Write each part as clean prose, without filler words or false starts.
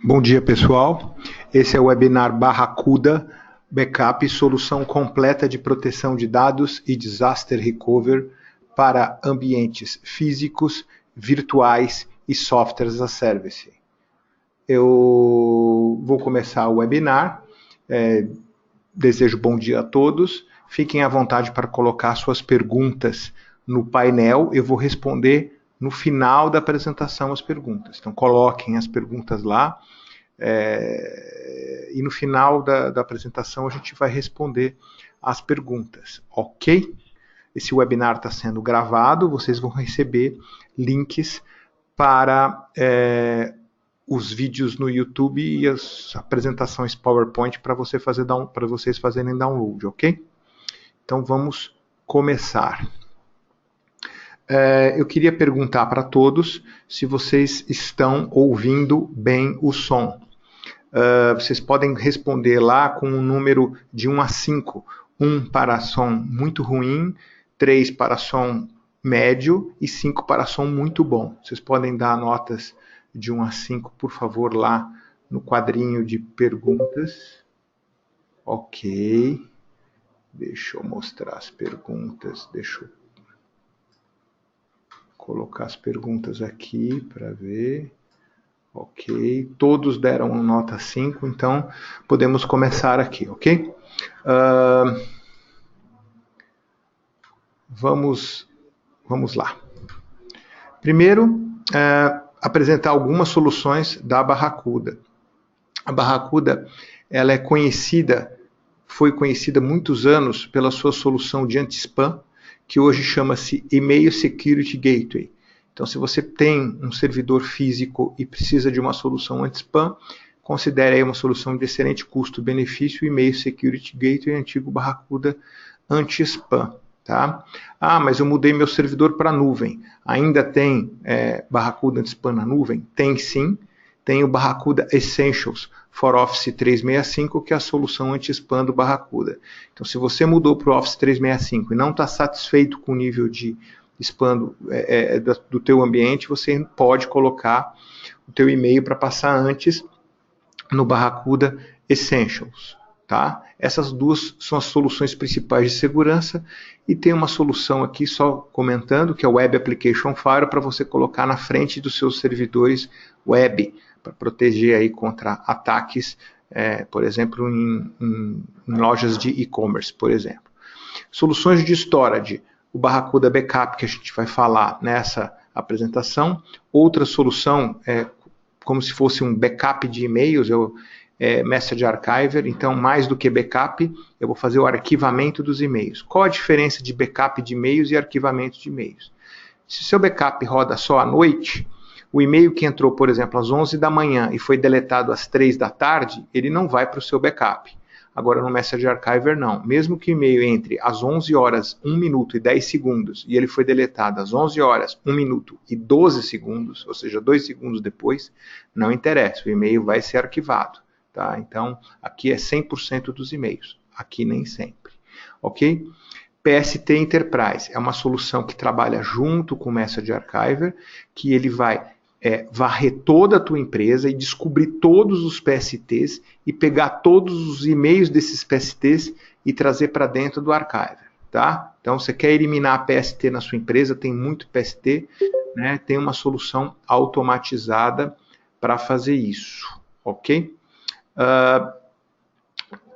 Bom dia, pessoal. Esse é o webinar Barracuda Backup, solução completa de proteção de dados e disaster recovery para ambientes físicos, virtuais e softwares as a service. Eu vou começar o webinar. Desejo bom dia a todos. Fiquem à vontade para colocar suas perguntas no painel. Eu vou responder no final da apresentação as perguntas. Então, coloquem as perguntas lá. E no final da apresentação a gente vai responder as perguntas, ok? Esse webinar está sendo gravado, vocês vão receber links para os vídeos no YouTube e as apresentações PowerPoint para vocês fazerem download, ok? Então vamos começar. Eu queria perguntar para todos se vocês estão ouvindo bem o som. Vocês podem responder lá com um número de 1 a 5. 1 para som muito ruim, 3 para som médio e 5 para som muito bom. Vocês podem dar notas de 1 a 5, por favor, lá no quadrinho de perguntas. Ok. Deixa eu mostrar as perguntas. Deixa eu colocar as perguntas aqui para ver. Ok, todos deram nota 5, então podemos começar aqui, ok? Vamos lá. Primeiro, apresentar algumas soluções da Barracuda. A Barracuda, ela foi conhecida há muitos anos pela sua solução de anti-spam, que hoje chama-se Email Security Gateway. Então, se você tem um servidor físico e precisa de uma solução anti-spam, considere aí uma solução de excelente custo-benefício, Email Security Gateway, antigo Barracuda anti-spam. Tá? Mas eu mudei meu servidor para a nuvem. Ainda tem Barracuda anti-spam na nuvem? Tem sim. Tem o Barracuda Essentials for Office 365, que é a solução anti-spam do Barracuda. Então, se você mudou para o Office 365 e não está satisfeito com o nível de spam do teu ambiente, você pode colocar o teu e-mail para passar antes no Barracuda Essentials. Tá? Essas duas são as soluções principais de segurança e tem uma solução aqui, só comentando, que é o Web Application Firewall, para você colocar na frente dos seus servidores web, para proteger aí contra ataques, por exemplo, em lojas de e-commerce, por exemplo. Soluções de storage, o Barracuda Backup, que a gente vai falar nessa apresentação. Outra solução é como se fosse um backup de e-mails, Message Archiver. Então, mais do que backup, eu vou fazer o arquivamento dos e-mails. Qual a diferença de backup de e-mails e arquivamento de e-mails? Se o seu backup roda só à noite, o e-mail que entrou, por exemplo, às 11 da manhã e foi deletado às 3 da tarde, ele não vai para o seu backup. Agora, no Message Archiver, não. Mesmo que o e-mail entre às 11 horas, 1 minuto e 10 segundos, e ele foi deletado às 11 horas, 1 minuto e 12 segundos, ou seja, 2 segundos depois, não interessa, o e-mail vai ser arquivado. Tá? Então, aqui é 100% dos e-mails. Aqui nem sempre. Ok? PST Enterprise é uma solução que trabalha junto com o Message Archiver, que ele vai varrer toda a tua empresa e descobrir todos os PSTs e pegar todos os e-mails desses PSTs e trazer para dentro do Archiver. Tá? Então, você quer eliminar a PST na sua empresa, tem muito PST, né? Tem uma solução automatizada para fazer isso. Ok?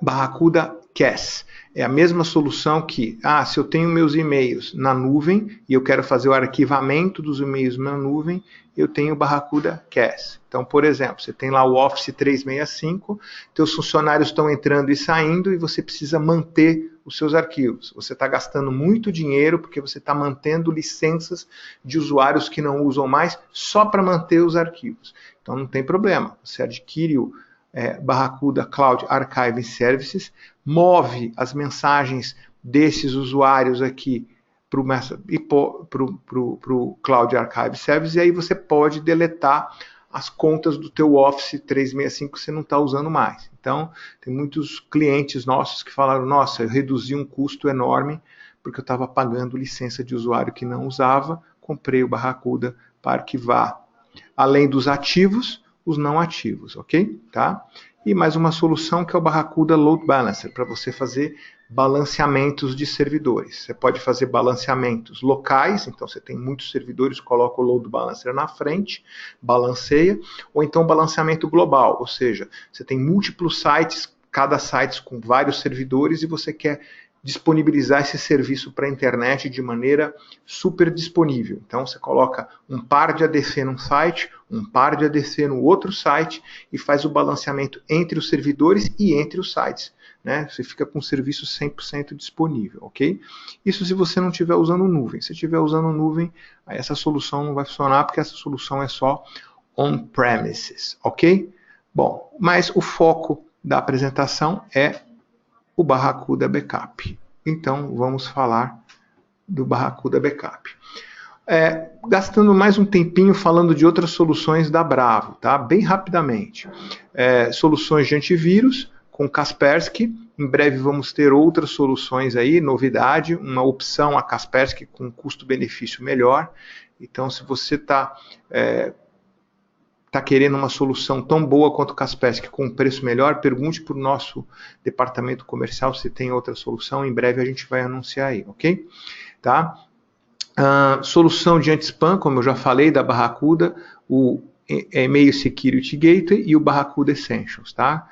Barracuda CAS é a mesma solução que, se eu tenho meus e-mails na nuvem e eu quero fazer o arquivamento dos e-mails na nuvem, eu tenho o Barracuda CAS. Então, por exemplo, você tem lá o Office 365, teus funcionários estão entrando e saindo e você precisa manter os seus arquivos. Você está gastando muito dinheiro porque você está mantendo licenças de usuários que não usam mais só para manter os arquivos. Então, não tem problema. Você adquire o Barracuda Cloud Archiving Services, move as mensagens desses usuários aqui para o Cloud Archive Service, e aí você pode deletar as contas do teu Office 365 que você não está usando mais. Então, tem muitos clientes nossos que falaram, nossa, eu reduzi um custo enorme porque eu estava pagando licença de usuário que não usava, comprei o Barracuda para arquivar. Além dos ativos, os não ativos, ok? Tá? E mais uma solução que é o Barracuda Load Balancer, para você fazer balanceamentos de servidores. Você pode fazer balanceamentos locais, então você tem muitos servidores, coloca o Load Balancer na frente, balanceia, ou então balanceamento global, ou seja, você tem múltiplos sites, cada site com vários servidores e você quer disponibilizar esse serviço para a internet de maneira super disponível. Então você coloca um par de ADC num site, um par de ADC no outro site e faz o balanceamento entre os servidores e entre os sites. Né? Você fica com o serviço 100% disponível, ok? Isso se você não estiver usando nuvem. Se estiver usando nuvem, aí essa solução não vai funcionar porque essa solução é só on-premises, ok? Bom, mas o foco da apresentação é o Barracuda Backup. Então, vamos falar do Barracuda Backup. Gastando mais um tempinho falando de outras soluções da Bravo, tá? Bem rapidamente. Soluções de antivírus com Kaspersky. Em breve vamos ter outras soluções aí, novidade, uma opção a Kaspersky com custo-benefício melhor. Então, se você está querendo uma solução tão boa quanto o Kaspersky com um preço melhor, pergunte para o nosso departamento comercial se tem outra solução. Em breve a gente vai anunciar aí, ok? Tá? Solução de anti-spam, como eu já falei, da Barracuda, o Email Security Gateway e o Barracuda Essentials. Tá?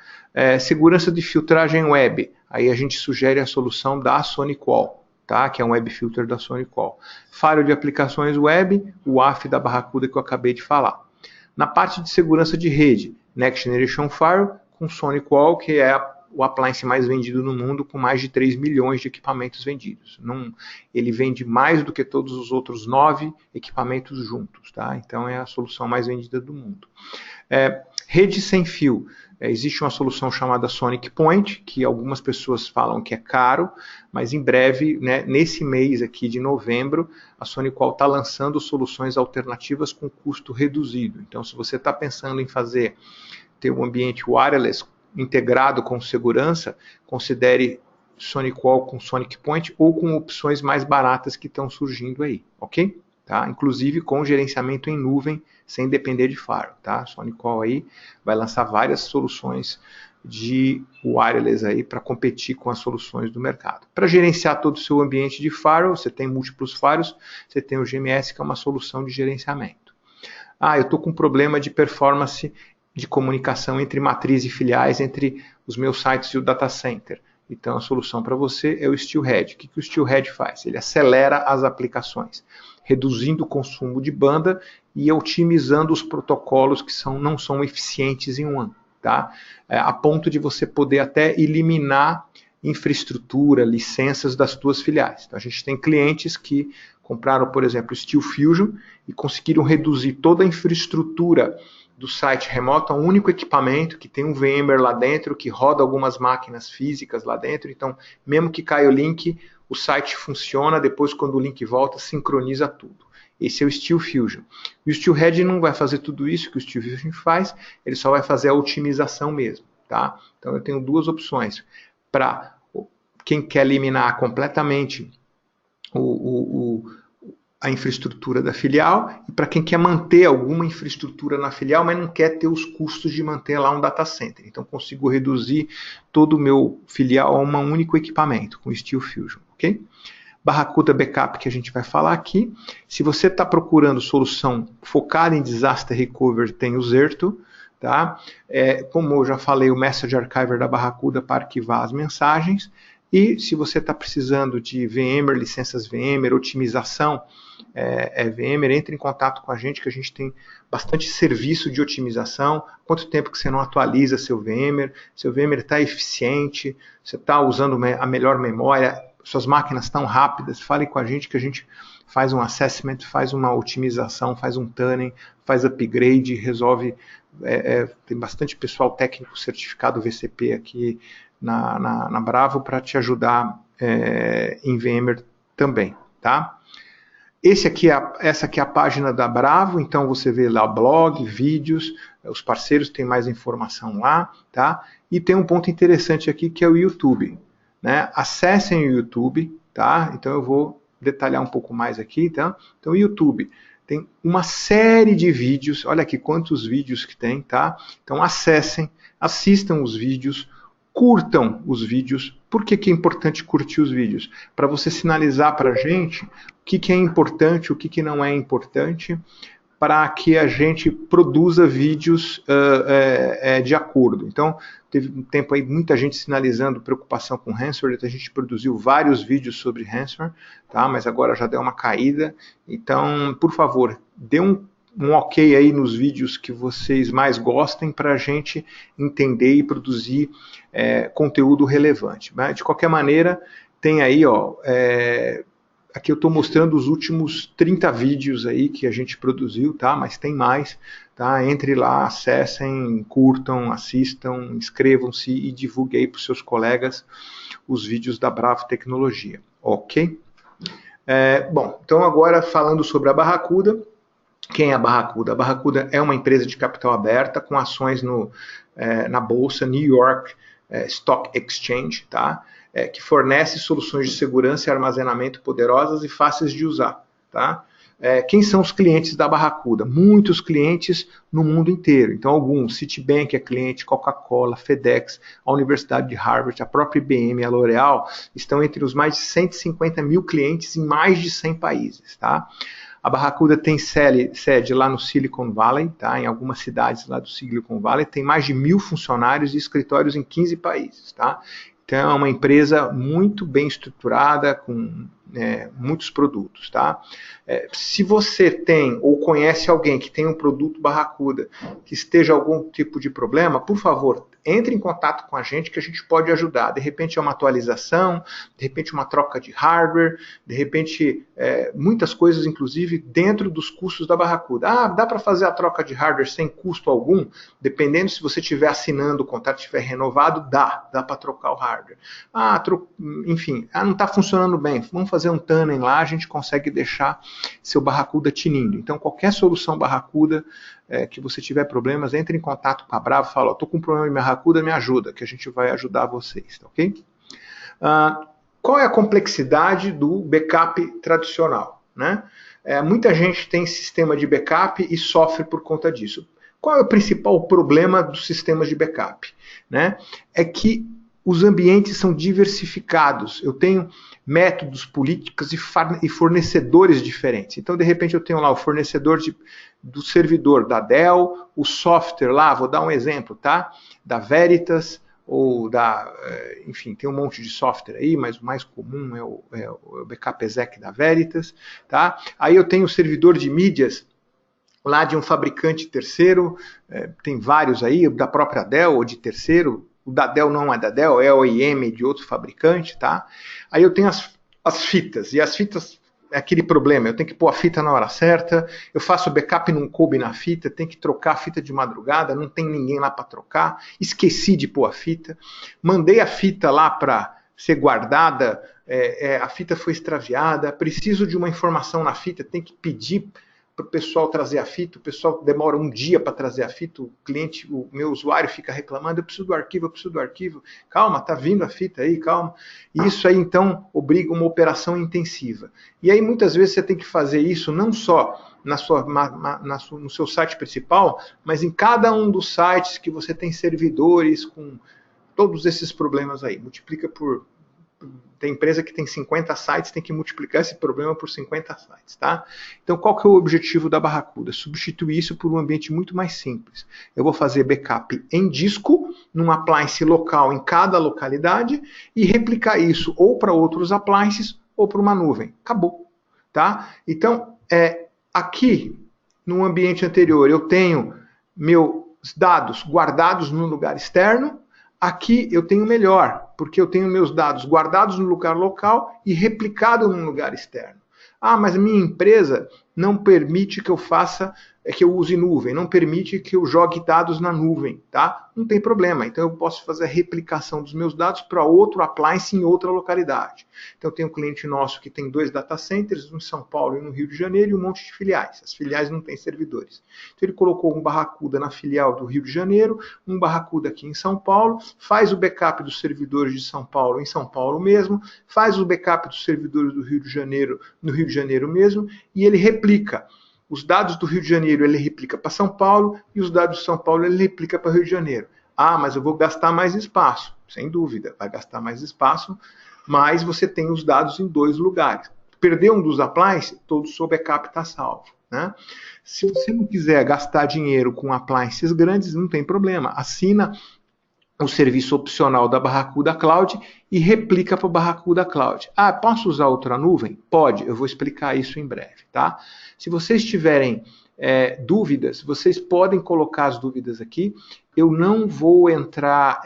Segurança de filtragem web, aí a gente sugere a solução da SonicWall, tá? Que é um web filter da SonicWall. Firewall de aplicações web, o WAF da Barracuda que eu acabei de falar. Na parte de segurança de rede, Next Generation Firewall com SonicWall, que é o appliance mais vendido no mundo, com mais de 3 milhões de equipamentos vendidos. Ele vende mais do que todos os outros 9 equipamentos juntos. Tá? Então é a solução mais vendida do mundo. Rede sem fio. Existe uma solução chamada Sonic Point, que algumas pessoas falam que é caro, mas em breve, né, nesse mês aqui de novembro, a SonicWall está lançando soluções alternativas com custo reduzido. Então, se você está pensando em ter um ambiente wireless integrado com segurança, considere SonicWall com Sonic Point ou com opções mais baratas que estão surgindo aí, ok? Tá? Inclusive com gerenciamento em nuvem, sem depender de firewall. Tá? SonicWall aí vai lançar várias soluções de wireless aí para competir com as soluções do mercado. Para gerenciar todo o seu ambiente de firewall, você tem múltiplos firewalls, você tem o GMS, que é uma solução de gerenciamento. Eu estou com problema de performance de comunicação entre matriz e filiais, entre os meus sites e o data center. Então a solução para você é o Steelhead. O que o Steelhead faz? Ele acelera as aplicações, reduzindo o consumo de banda e otimizando os protocolos que não são eficientes em WAN, tá? A ponto de você poder até eliminar infraestrutura, licenças das suas filiais. Então, a gente tem clientes que compraram, por exemplo, SteelFusion e conseguiram reduzir toda a infraestrutura do site remoto a um único equipamento que tem um VMware lá dentro, que roda algumas máquinas físicas lá dentro. Então, mesmo que caia o link, o site funciona, depois quando o link volta, sincroniza tudo. Esse é o SteelFusion. E o Steelhead não vai fazer tudo isso que o SteelFusion faz, ele só vai fazer a otimização mesmo. Tá? Então eu tenho duas opções. Para quem quer eliminar completamente a infraestrutura da filial e para quem quer manter alguma infraestrutura na filial, mas não quer ter os custos de manter lá um data center. Então consigo reduzir todo o meu filial a um único equipamento com SteelFusion, ok? Barracuda Backup, que a gente vai falar aqui. Se você está procurando solução focada em disaster recovery, tem o Zerto. Tá? Como eu já falei, o Message Archiver da Barracuda para arquivar as mensagens. E se você está precisando de VMware, licenças VMware, otimização VMware, entre em contato com a gente, que a gente tem bastante serviço de otimização. Quanto tempo que você não atualiza seu VMware está eficiente, você está usando a melhor memória, suas máquinas estão rápidas, fale com a gente que a gente faz um assessment, faz uma otimização, faz um tuning, faz upgrade, resolve. Tem bastante pessoal técnico certificado VCP aqui na Bravo para te ajudar em VMware também. Tá? Essa aqui é a página da Bravo, então você vê lá blog, vídeos, os parceiros têm mais informação lá. Tá? E tem um ponto interessante aqui que é o YouTube. Né? Acessem o YouTube, tá? Então eu vou detalhar um pouco mais aqui. Tá? Então o YouTube Tem uma série de vídeos, olha aqui quantos vídeos que tem, tá? Então acessem, assistam os vídeos, curtam os vídeos. Por que é importante curtir os vídeos? Para você sinalizar para a gente o que é importante, o que não é importante, para que a gente produza vídeos de acordo. Então, teve um tempo aí muita gente sinalizando preocupação com ransomware, a gente produziu vários vídeos sobre ransomware, tá? Mas agora já deu uma caída. Então, por favor, dê um ok aí nos vídeos que vocês mais gostem para a gente entender e produzir conteúdo relevante. Mas, de qualquer maneira, tem aí, ó, aqui eu estou mostrando os últimos 30 vídeos aí que a gente produziu, tá? Mas tem mais, tá? Entre lá, acessem, curtam, assistam, inscrevam-se e divulguem aí para os seus colegas os vídeos da Bravo Tecnologia, ok? Bom, então agora falando sobre a Barracuda. Quem é a Barracuda? A Barracuda é uma empresa de capital aberta com ações na Bolsa New York Stock Exchange, tá? Que fornece soluções de segurança e armazenamento poderosas e fáceis de usar, tá? Quem são os clientes da Barracuda? Muitos clientes no mundo inteiro. Então, alguns, Citibank é cliente, Coca-Cola, FedEx, a Universidade de Harvard, a própria IBM e a L'Oréal estão entre os mais de 150 mil clientes em mais de 100 países, tá? A Barracuda tem sede lá no Silicon Valley, tá? Em algumas cidades lá do Silicon Valley, tem mais de 1.000 funcionários e escritórios em 15 países, tá? Então é uma empresa muito bem estruturada, com muitos produtos, tá? Se você tem ou conhece alguém que tem um produto Barracuda que esteja algum tipo de problema, por favor, entre em contato com a gente que a gente pode ajudar. De repente é uma atualização, de repente uma troca de hardware, de repente muitas coisas, inclusive, dentro dos custos da Barracuda. Ah, dá para fazer a troca de hardware sem custo algum? Dependendo se você estiver assinando o contrato, estiver renovado, dá para trocar o hardware. Enfim, não está funcionando bem, vamos fazer um tuning lá, a gente consegue deixar seu Barracuda tinindo. Então, qualquer solução Barracuda que você tiver problemas, entre em contato com a Bravo e fala, estou com um problema de Barracuda, me ajuda, que a gente vai ajudar vocês, tá ok? Qual é a complexidade do backup tradicional, né? Muita gente tem sistema de backup e sofre por conta disso. Qual é o principal problema dos sistemas de backup, né? É que os ambientes são diversificados. Eu tenho métodos, políticas e fornecedores diferentes. Então, de repente, eu tenho lá o fornecedor do servidor da Dell, o software lá, vou dar um exemplo, tá? Da Veritas, ou enfim, tem um monte de software aí, mas o mais comum é o Backup Exec da Veritas, tá? Aí eu tenho o servidor de mídias lá de um fabricante terceiro, tem vários aí, da própria Dell ou de terceiro. O da Dell não é da Dell, é OEM de outro fabricante, tá? Aí eu tenho as fitas, e as fitas é aquele problema, eu tenho que pôr a fita na hora certa, eu faço o backup e não coube na fita, tenho que trocar a fita de madrugada, não tem ninguém lá para trocar, esqueci de pôr a fita, mandei a fita lá para ser guardada, a fita foi extraviada, preciso de uma informação na fita, tem que pedir para o pessoal trazer a fita, o pessoal demora um dia para trazer a fita, o cliente, o meu usuário fica reclamando, eu preciso do arquivo, calma, tá vindo a fita aí, calma. E isso aí, então, obriga uma operação intensiva. E aí, muitas vezes, você tem que fazer isso não só no seu site principal, mas em cada um dos sites que você tem servidores com todos esses problemas aí. Multiplica por... Tem empresa que tem 50 sites, tem que multiplicar esse problema por 50 sites, tá? Então, qual que é o objetivo da Barracuda? Substituir isso por um ambiente muito mais simples. Eu vou fazer backup em disco, num appliance local em cada localidade, e replicar isso ou para outros appliances ou para uma nuvem. Acabou, tá? Então, aqui, no ambiente anterior, eu tenho meus dados guardados num lugar externo. Aqui eu tenho melhor, porque eu tenho meus dados guardados no lugar local e replicado num lugar externo. Ah, mas a minha empresa não permite que eu que eu use nuvem, não permite que eu jogue dados na nuvem, tá? Não tem problema. Então eu posso fazer a replicação dos meus dados para outro appliance em outra localidade. Então eu tenho um cliente nosso que tem 2 data centers, um em São Paulo e no Rio de Janeiro, e um monte de filiais. As filiais não têm servidores. Então ele colocou um Barracuda na filial do Rio de Janeiro, um Barracuda aqui em São Paulo, faz o backup dos servidores de São Paulo em São Paulo mesmo, faz o backup dos servidores do Rio de Janeiro no Rio de Janeiro mesmo, e ele replica Os dados do Rio de Janeiro ele replica para São Paulo e os dados de São Paulo ele replica para o Rio de Janeiro. Ah, mas eu vou gastar mais espaço. Sem dúvida, vai gastar mais espaço, mas você tem os dados em 2 lugares. Perder um dos appliances, todo o seu backup está salvo. Né? Se você não quiser gastar dinheiro com appliances grandes, não tem problema. Assina o serviço opcional da Barracuda Cloud e replica para o Barracuda Cloud. Ah, posso usar outra nuvem? Pode, eu vou explicar isso em breve. Tá? Se vocês tiverem dúvidas, vocês podem colocar as dúvidas aqui. Eu não vou entrar,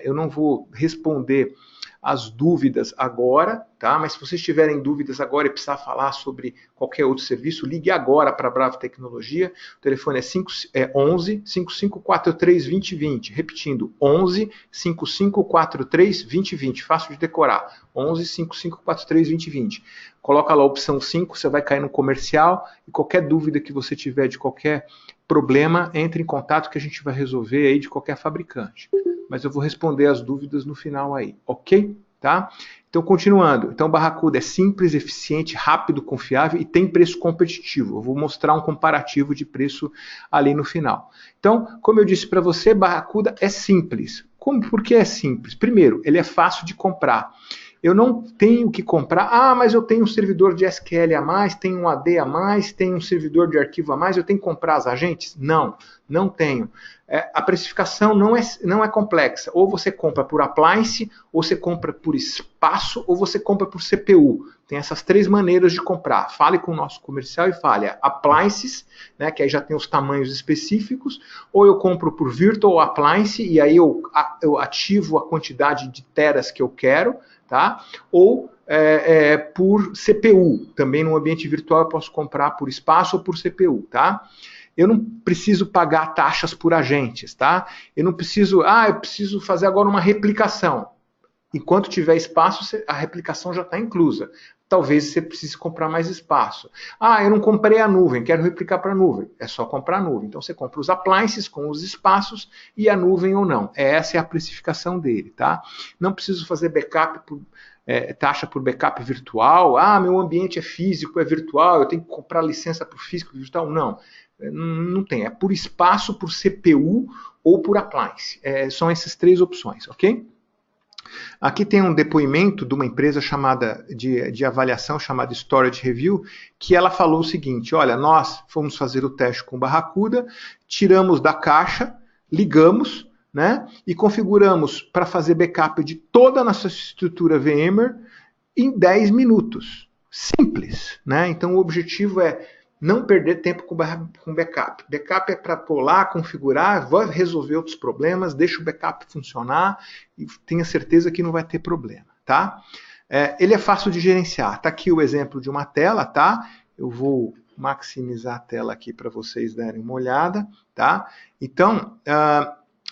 eu não vou responder as dúvidas agora, tá? Mas se vocês tiverem dúvidas agora e precisar falar sobre qualquer outro serviço, ligue agora para a Bravo Tecnologia. O telefone é 11 5543 2020. Repetindo, 11 5543 2020. Fácil de decorar. 11 5543 2020. Coloca lá a opção 5, você vai cair no comercial e qualquer dúvida que você tiver de qualquer problema, entre em contato que a gente vai resolver aí de qualquer fabricante. Mas eu vou responder as dúvidas no final aí, ok? Tá? Então, continuando. Então, Barracuda é simples, eficiente, rápido, confiável e tem preço competitivo. Eu vou mostrar um comparativo de preço ali no final. Então, como eu disse para você, Barracuda é simples. Por que é simples? Primeiro, ele é fácil de comprar. Eu não tenho que comprar, mas eu tenho um servidor de SQL a mais, tenho um AD a mais, tenho um servidor de arquivo a mais, eu tenho que comprar as agentes? Não, não tenho. A precificação não é complexa. Ou você compra por appliance, ou você compra por espaço, ou você compra por CPU. Tem essas 3 maneiras de comprar. Fale com o nosso comercial e fale appliances, né, que aí já tem os tamanhos específicos, ou eu compro por virtual appliance, e aí eu ativo a quantidade de teras que eu quero, tá? Ou por CPU. Também no ambiente virtual eu posso comprar por espaço ou por CPU, tá? Eu não preciso pagar taxas por agentes, tá? Eu não preciso, eu preciso fazer agora uma replicação. Enquanto tiver espaço, a replicação já está inclusa. Talvez você precise comprar mais espaço. Eu não comprei a nuvem, quero replicar para a nuvem. É só comprar a nuvem. Então você compra os appliances com os espaços e a nuvem ou não. Essa é a precificação dele, tá? Não preciso fazer backup taxa por backup virtual. Meu ambiente é físico, é virtual, eu tenho que comprar licença para o físico e virtual. Não. Não tem, é por espaço, por CPU ou por appliance. São essas 3 opções, ok? Aqui tem um depoimento de uma empresa chamada de avaliação chamada Storage Review, que ela falou o seguinte: olha, nós fomos fazer o teste com Barracuda, tiramos da caixa, ligamos, né, e configuramos para fazer backup de toda a nossa estrutura VMware em 10 minutos. Simples, né? Então o objetivo é não perder tempo com backup. Backup é para pular, configurar, vai resolver outros problemas, deixa o backup funcionar e tenha certeza que não vai ter problema, tá? Ele é fácil de gerenciar. Tá aqui o exemplo de uma tela, tá? Eu vou maximizar a tela aqui para vocês darem uma olhada, tá? Então,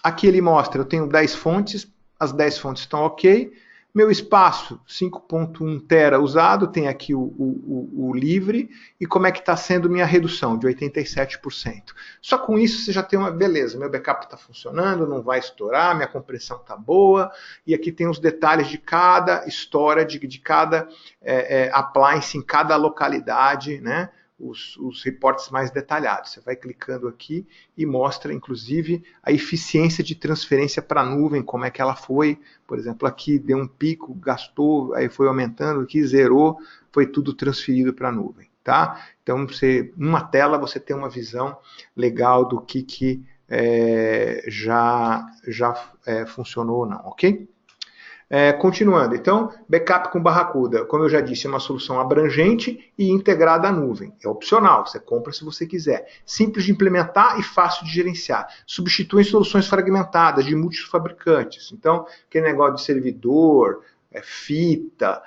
aqui ele mostra, eu tenho 10 fontes, as 10 fontes estão ok. Meu espaço, 5.1 tera usado, tem aqui o livre, e como é que está sendo minha redução, de 87%. Só com isso você já tem uma beleza, meu backup está funcionando, não vai estourar, minha compressão está boa, e aqui tem os detalhes de cada storage, de cada appliance em cada localidade, né? Os reportes mais detalhados. Você vai clicando aqui e mostra, inclusive, a eficiência de transferência para a nuvem, como é que ela foi. Por exemplo, aqui deu um pico, gastou, aí foi aumentando, aqui zerou, foi tudo transferido para a nuvem. Tá? Então, numa tela, você tem uma visão legal do que já funcionou ou não, ok? Continuando, então, backup com Barracuda, como eu já disse, é uma solução abrangente e integrada à nuvem. É opcional, você compra se você quiser. Simples de implementar e fácil de gerenciar. Substitui soluções fragmentadas de múltiplos fabricantes. Então, aquele negócio de servidor, fita,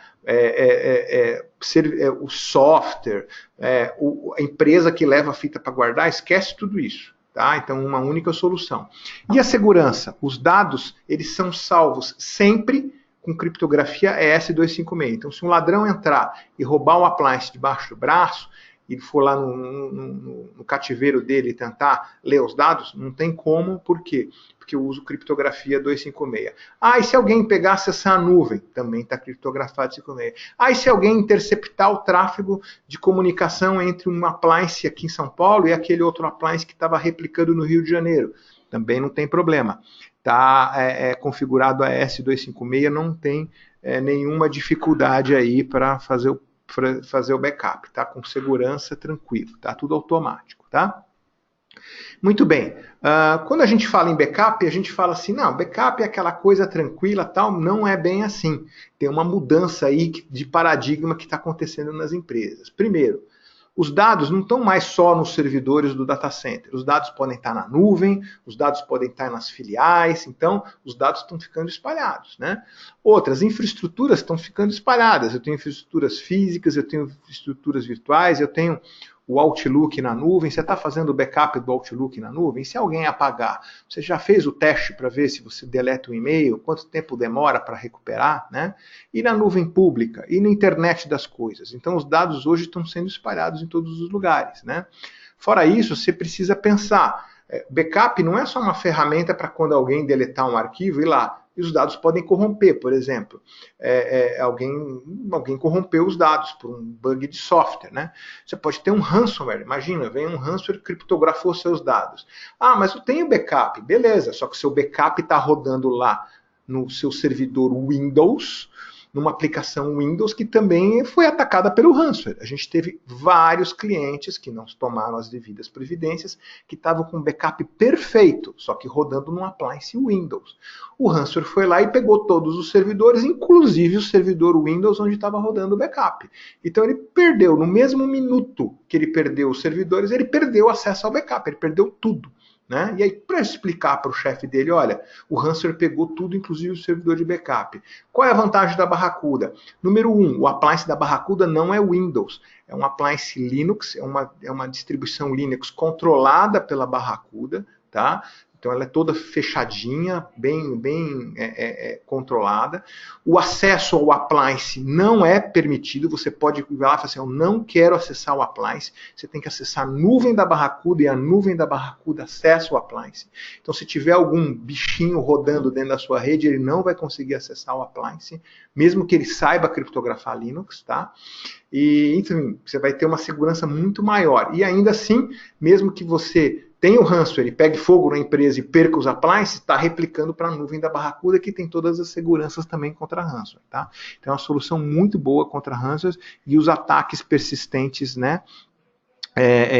o software, a empresa que leva a fita para guardar, esquece tudo isso. Tá? Então, uma única solução. E a segurança? Os dados, eles são salvos sempre com criptografia ES256. Então, se um ladrão entrar e roubar um appliance debaixo do braço, e for lá no cativeiro dele e tentar ler os dados, não tem como, por quê? Porque eu uso criptografia 256. E se alguém pegar, acessar a nuvem, também está criptografado 256. E se alguém interceptar o tráfego de comunicação entre um appliance aqui em São Paulo e aquele outro appliance que estava replicando no Rio de Janeiro, também não tem problema. Está configurado a S256, não tem nenhuma dificuldade aí para fazer o backup, tá? Com segurança, tranquilo, tá? Tudo automático, tá? Muito bem. Quando a gente fala em backup, a gente fala assim, não, backup é aquela coisa tranquila, tal, não é bem assim. Tem uma mudança aí de paradigma que está acontecendo nas empresas. Primeiro, os dados não estão mais só nos servidores do data center. Os dados podem estar na nuvem, os dados podem estar nas filiais, então os dados estão ficando espalhados, né? Outras infraestruturas estão ficando espalhadas. Eu tenho infraestruturas físicas, eu tenho infraestruturas virtuais, eu tenho o Outlook na nuvem. Você está fazendo o backup do Outlook na nuvem? Se alguém apagar, você já fez o teste para ver se você deleta o e-mail, quanto tempo demora para recuperar, né? E na nuvem pública, e na internet das coisas. Então os dados hoje estão sendo espalhados em todos os lugares, né? Fora isso, você precisa pensar, backup não é só uma ferramenta para quando alguém deletar um arquivo ir lá. E os dados podem corromper, por exemplo. Alguém corrompeu os dados por um bug de software, né? Você pode ter um ransomware. Imagina, vem um ransomware e criptografou seus dados. Mas eu tenho backup. Beleza, só que o seu backup está rodando lá no seu servidor Windows, numa aplicação Windows que também foi atacada pelo ransomware. A gente teve vários clientes que não tomaram as devidas providências, que estavam com backup perfeito, só que rodando num appliance Windows. O ransomware foi lá e pegou todos os servidores, inclusive o servidor Windows onde estava rodando o backup. Então ele perdeu, no mesmo minuto que ele perdeu os servidores, ele perdeu acesso ao backup, ele perdeu tudo. Né? E aí, para explicar para o chefe dele, olha, o ransomware pegou tudo, inclusive o servidor de backup. Qual é a vantagem da Barracuda? Número 1, o appliance da Barracuda não é Windows, é um appliance Linux, é uma distribuição Linux controlada pela Barracuda, tá? Então ela é toda fechadinha, bem controlada. O acesso ao appliance não é permitido. Você pode ir lá e falar assim, eu não quero acessar o appliance. Você tem que acessar a nuvem da Barracuda e a nuvem da Barracuda acessa o appliance. Então se tiver algum bichinho rodando dentro da sua rede, ele não vai conseguir acessar o appliance, mesmo que ele saiba criptografar Linux, tá? E, enfim, você vai ter uma segurança muito maior. E ainda assim, mesmo que você tem o ransomware, ele pegue fogo na empresa e perca os appliances, está replicando para a nuvem da Barracuda, que tem todas as seguranças também contra ransomware, tá? Então é uma solução muito boa contra ransomware e os ataques persistentes, né?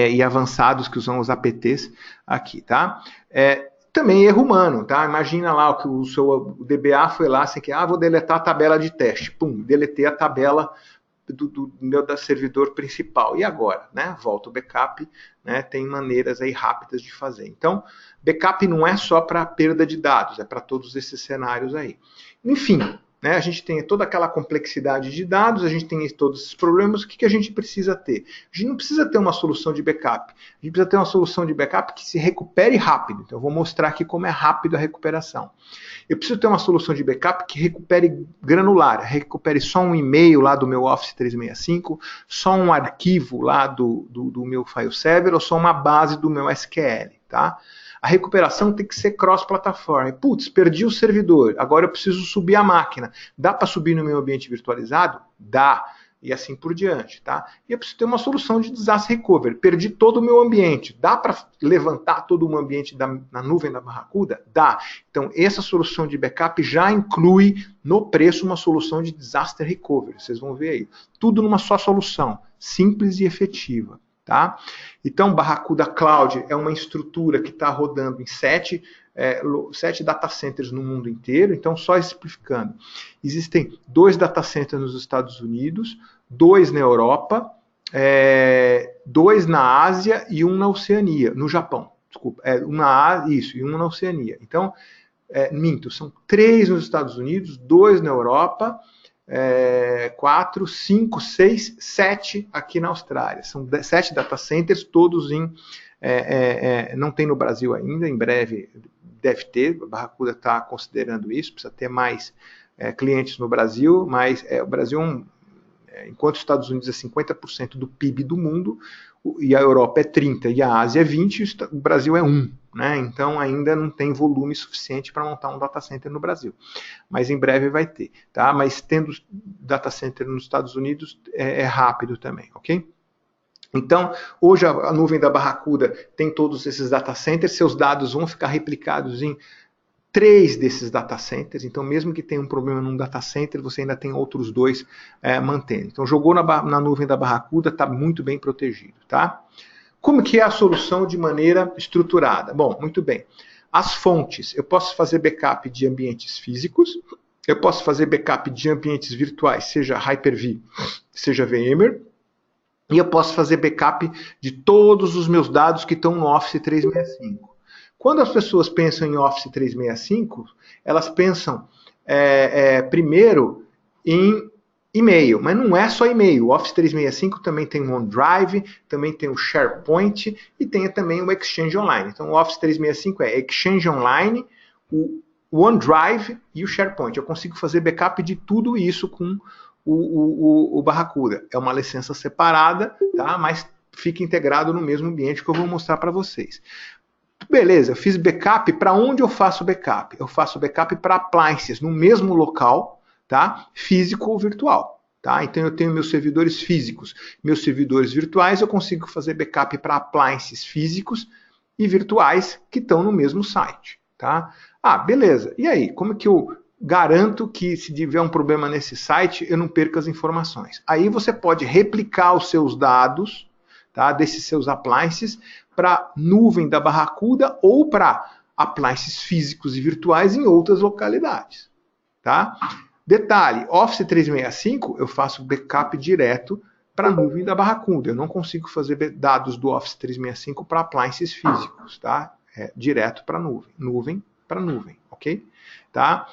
E avançados que usam os APTs aqui, tá? Também erro humano, tá? Imagina lá que o seu DBA foi lá, assim, que vou deletar a tabela de teste. Pum, deletei a tabela do meu servidor principal. E agora? Né? Volta o backup, né? Tem maneiras aí rápidas de fazer. Então, backup não é só para perda de dados, é para todos esses cenários aí. Enfim, né? A gente tem toda aquela complexidade de dados, a gente tem todos esses problemas, o que a gente precisa ter? A gente não precisa ter uma solução de backup, a gente precisa ter uma solução de backup que se recupere rápido. Então, eu vou mostrar aqui como é rápido a recuperação. Eu preciso ter uma solução de backup que recupere granular, recupere só um e-mail lá do meu Office 365, só um arquivo lá do meu file server ou só uma base do meu SQL, tá? A recuperação tem que ser cross-plataforma. Putz, perdi o servidor, agora eu preciso subir a máquina. Dá para subir no meu ambiente virtualizado? Dá. E assim por diante, tá? E eu preciso ter uma solução de disaster recovery. Perdi todo o meu ambiente. Dá para levantar todo o meu ambiente na nuvem da Barracuda? Dá. Então, essa solução de backup já inclui no preço uma solução de disaster recovery. Vocês vão ver aí. Tudo numa só solução, simples e efetiva. Tá? Então, Barracuda Cloud é uma estrutura que está rodando em 7 data centers no mundo inteiro. Então, só simplificando, existem 2 data centers nos Estados Unidos, 2 na Europa, 2 na Ásia e 1 na Oceania, no Japão. Desculpa, e 1 na Oceania. Então, minto, são 3 nos Estados Unidos, 2 na Europa, 4, 5, 6, 7 aqui na Austrália. São 7 data centers, todos não tem no Brasil ainda, em breve deve ter, a Barracuda está considerando isso, precisa ter mais clientes no Brasil, mas o Brasil Enquanto os Estados Unidos é 50% do PIB do mundo, e a Europa é 30% e a Ásia é 20%, o Brasil é 1%. Né? Então ainda não tem volume suficiente para montar um data center no Brasil. Mas em breve vai ter. Tá? Mas tendo data center nos Estados Unidos é rápido também, ok? Então, hoje a nuvem da Barracuda tem todos esses data centers, seus dados vão ficar replicados em 3 desses data centers, então mesmo que tenha um problema num data center, você ainda tem outros 2 mantendo. Então jogou na nuvem da Barracuda, está muito bem protegido. Tá? Como que é a solução de maneira estruturada? Bom, muito bem. As fontes, eu posso fazer backup de ambientes físicos, eu posso fazer backup de ambientes virtuais, seja Hyper-V, seja VMware, e eu posso fazer backup de todos os meus dados que estão no Office 365. Quando as pessoas pensam em Office 365, elas pensam primeiro em e-mail, mas não é só e-mail. O Office 365 também tem o OneDrive, também tem o SharePoint e tem também o Exchange Online. Então o Office 365 é Exchange Online, o OneDrive e o SharePoint. Eu consigo fazer backup de tudo isso com o Barracuda. É uma licença separada, tá? Mas fica integrado no mesmo ambiente que eu vou mostrar para vocês. Beleza, eu fiz backup. Para onde eu faço backup? Eu faço backup para appliances no mesmo local, tá? Físico ou virtual. Tá? Então eu tenho meus servidores físicos. Meus servidores virtuais eu consigo fazer backup para appliances físicos e virtuais que estão no mesmo site. Tá? Ah, beleza. E aí, como é que eu garanto que se tiver um problema nesse site, eu não perca as informações? Aí você pode replicar os seus dados, tá, desses seus appliances para nuvem da Barracuda ou para appliances físicos e virtuais em outras localidades. Tá? Detalhe, Office 365 eu faço backup direto para a nuvem da Barracuda. Eu não consigo fazer dados do Office 365 para appliances físicos. Tá? Direto para nuvem para nuvem, ok? Tá?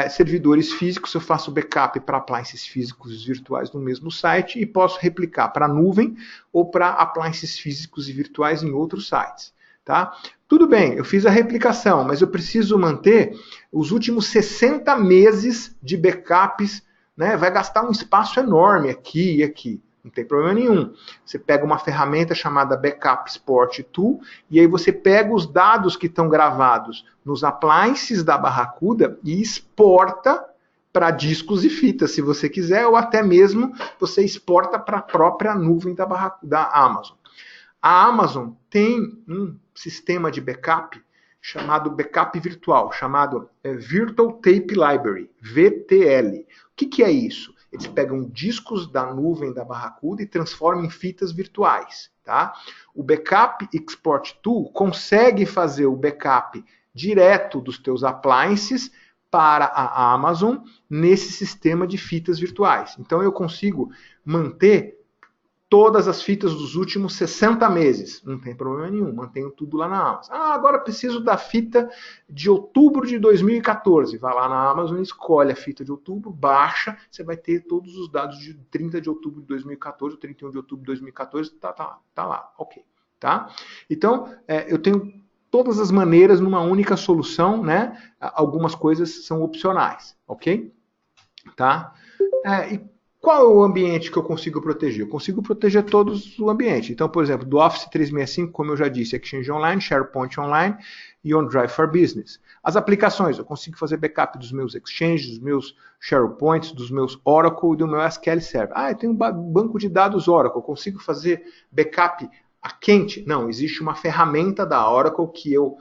Servidores físicos, eu faço backup para appliances físicos e virtuais no mesmo site e posso replicar para nuvem ou para appliances físicos e virtuais em outros sites. Tá? Tudo bem, eu fiz a replicação, mas eu preciso manter os últimos 60 meses de backups, né? Vai gastar um espaço enorme aqui e aqui. Não tem problema nenhum. Você pega uma ferramenta chamada Backup Export Tool e aí você pega os dados que estão gravados nos appliances da Barracuda e exporta para discos e fitas, se você quiser, ou até mesmo você exporta para a própria nuvem da Amazon. A Amazon tem um sistema de backup chamado backup virtual, chamado Virtual Tape Library, VTL. O que é isso? Eles pegam discos da nuvem da Barracuda e transformam em fitas virtuais. Tá? O Backup Export Tool consegue fazer o backup direto dos teus appliances para a Amazon nesse sistema de fitas virtuais. Então eu consigo manter todas as fitas dos últimos 60 meses. Não tem problema nenhum, mantenho tudo lá na Amazon. Ah, agora preciso da fita de outubro de 2014. Vai lá na Amazon, escolhe a fita de outubro, baixa, você vai ter todos os dados de 30 de outubro de 2014, 31 de outubro de 2014, tá lá, ok. Tá? Então, eu tenho todas as maneiras numa única solução, né? Algumas coisas são opcionais, ok? Tá? E qual é o ambiente que eu consigo proteger? Eu consigo proteger todos o ambiente. Então, por exemplo, do Office 365, como eu já disse, Exchange Online, SharePoint Online e OneDrive for Business. As aplicações, eu consigo fazer backup dos meus Exchange, dos meus SharePoints, dos meus Oracle e do meu SQL Server. Ah, eu tenho um banco de dados Oracle, eu consigo fazer backup a quente? Não, existe uma ferramenta da Oracle que eu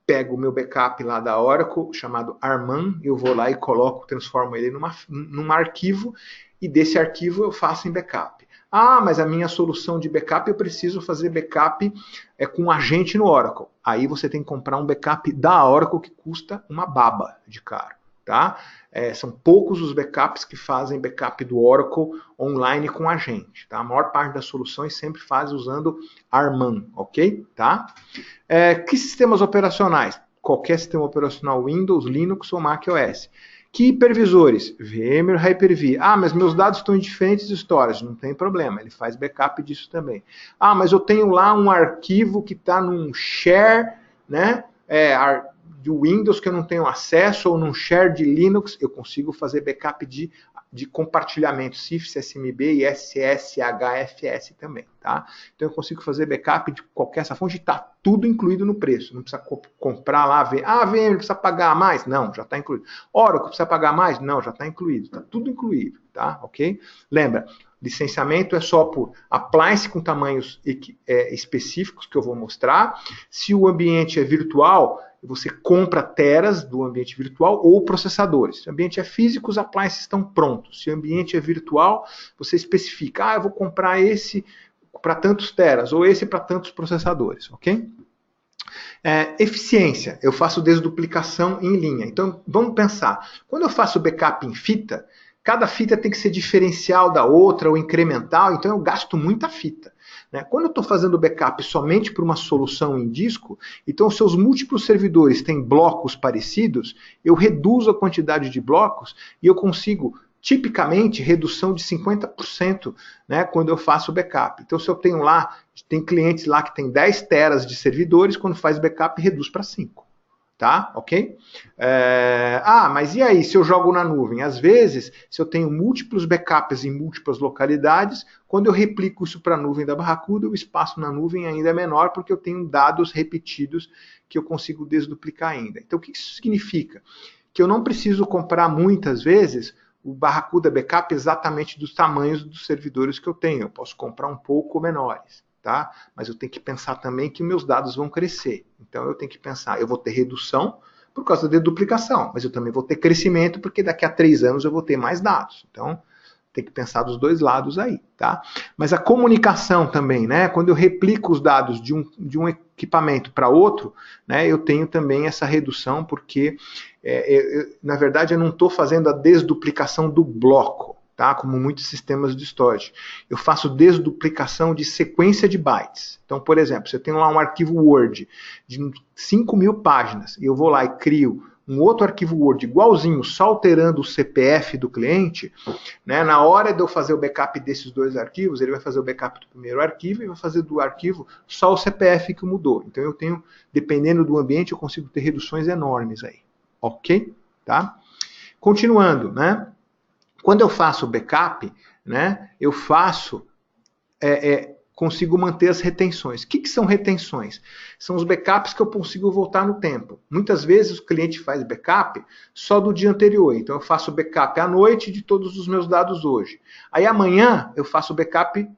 pego o meu backup lá da Oracle, chamado Arman, eu vou lá e coloco, transformo ele num arquivo, e desse arquivo eu faço em backup. Ah, mas a minha solução de backup, eu preciso fazer backup com um agente no Oracle. Aí você tem que comprar um backup da Oracle que custa uma baba de caro. Tá? São poucos os backups que fazem backup do Oracle online com agente. Tá? A maior parte das soluções sempre faz usando Arman, ok? Tá? Que sistemas operacionais? Qualquer sistema operacional Windows, Linux ou macOS. Que hipervisores? VMware, Hyper-V. Ah, mas meus dados estão em diferentes storage. Não tem problema, ele faz backup disso também. Ah, mas eu tenho lá um arquivo que está num share, né? De Windows que eu não tenho acesso, ou num share de Linux, eu consigo fazer backup de compartilhamento CIFS, SMB e SSHFS também, tá? Então eu consigo fazer backup de qualquer essa fonte e está tudo incluído no preço. Não precisa comprar lá, VM precisa pagar mais? Não, já está incluído. Oracle precisa pagar mais? Não, já está incluído. Está tudo incluído, tá? Ok? Lembra, licenciamento é só por appliance com tamanhos específicos que eu vou mostrar. Se o ambiente é virtual, você compra teras do ambiente virtual ou processadores. Se o ambiente é físico, os appliances estão prontos. Se o ambiente é virtual, você especifica, eu vou comprar esse para tantos teras ou esse para tantos processadores, ok? Eficiência, eu faço desduplicação em linha. Então, vamos pensar, quando eu faço backup em fita, cada fita tem que ser diferencial da outra ou incremental, então eu gasto muita fita. Quando eu estou fazendo backup somente para uma solução em disco, então os seus múltiplos servidores têm blocos parecidos, eu reduzo a quantidade de blocos e eu consigo, tipicamente, redução de 50%, quando eu faço backup. Então se eu tenho lá, tem clientes lá que tem 10 teras de servidores, quando faz backup reduz para 5. Tá? Ok? Mas e aí se eu jogo na nuvem? Às vezes, se eu tenho múltiplos backups em múltiplas localidades, quando eu replico isso para a nuvem da Barracuda, o espaço na nuvem ainda é menor, porque eu tenho dados repetidos que eu consigo desduplicar ainda. Então, o que isso significa? Que eu não preciso comprar muitas vezes o Barracuda Backup exatamente dos tamanhos dos servidores que eu tenho. Eu posso comprar um pouco menores. Tá? Mas eu tenho que pensar também que meus dados vão crescer. Então eu tenho que pensar, eu vou ter redução por causa da duplicação, mas eu também vou ter crescimento porque daqui a 3 anos eu vou ter mais dados. Então tem que pensar dos dois lados aí, tá? Mas a comunicação também, quando eu replico os dados de um equipamento para outro, eu tenho também essa redução porque, na verdade, eu não estou fazendo a desduplicação do bloco. Tá? Como muitos sistemas de storage. Eu faço desduplicação de sequência de bytes. Então, por exemplo, se eu tenho lá um arquivo Word de 5.000 páginas e eu vou lá e crio um outro arquivo Word igualzinho, só alterando o CPF do cliente, na hora de eu fazer o backup desses dois arquivos, ele vai fazer o backup do primeiro arquivo e vai fazer do arquivo só o CPF que mudou. Então eu tenho, dependendo do ambiente, eu consigo ter reduções enormes aí. Ok? Tá? Continuando, Quando eu faço backup, eu faço, consigo manter as retenções. O que são retenções? São os backups que eu consigo voltar no tempo. Muitas vezes o cliente faz backup só do dia anterior. Então eu faço backup à noite de todos os meus dados hoje. Aí amanhã eu faço backup,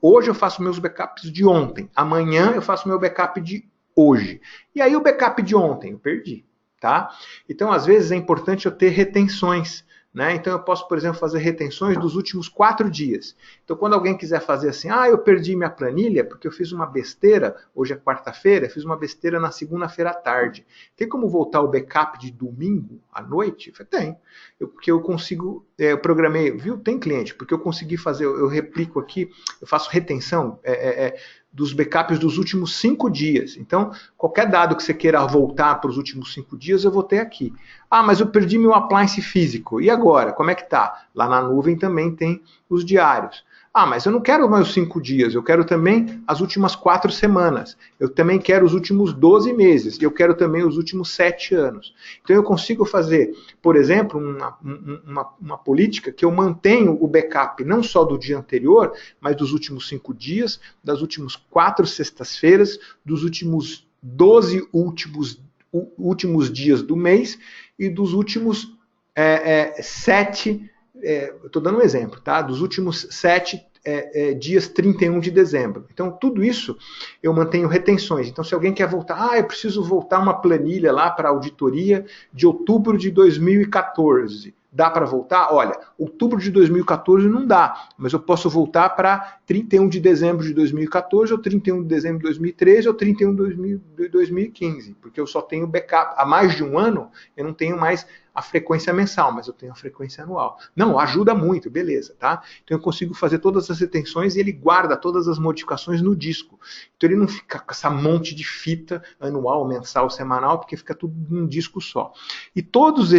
hoje eu faço meus backups de ontem. Amanhã eu faço meu backup de hoje. E aí o backup de ontem eu perdi. Tá? Então às vezes é importante eu ter retenções. Então eu posso, por exemplo, fazer retenções dos últimos 4 dias. Então quando alguém quiser fazer assim, eu perdi minha planilha porque eu fiz uma besteira, hoje é quarta-feira, fiz uma besteira na segunda-feira à tarde. Tem como voltar o backup de domingo à noite? Tem. Porque eu consigo, eu programei, viu? Tem cliente, porque eu consegui fazer, eu replico aqui, eu faço retenção dos backups dos últimos 5 dias. Então, qualquer dado que você queira voltar para os últimos 5 dias, eu vou ter aqui. Mas eu perdi meu appliance físico. E agora? Como é que tá? Lá na nuvem também tem os diários. Mas eu não quero mais os 5 dias, eu quero também as últimas 4 semanas. Eu também quero os últimos 12 meses. E eu quero também os últimos 7 anos. Então eu consigo fazer, por exemplo, uma política que eu mantenho o backup não só do dia anterior, mas dos últimos 5 dias, das últimas 4 sextas-feiras, dos últimos 12 últimos dias do mês e dos últimos 7, estou dando um exemplo, tá? Dos últimos 7 dias 31 de dezembro. Então, tudo isso eu mantenho retenções. Então, se alguém quer voltar, eu preciso voltar uma planilha lá para a auditoria de outubro de 2014. Dá para voltar? Olha, outubro de 2014 não dá, mas eu posso voltar para 31 de dezembro de 2014, ou 31 de dezembro de 2013, ou 31 de 2015, porque eu só tenho backup. Há mais de um ano, eu não tenho mais a frequência mensal, mas eu tenho a frequência anual. Não, ajuda muito, beleza, tá? Então eu consigo fazer todas as retenções e ele guarda todas as modificações no disco. Então ele não fica com essa monte de fita anual, mensal, semanal, porque fica tudo num disco só. E todas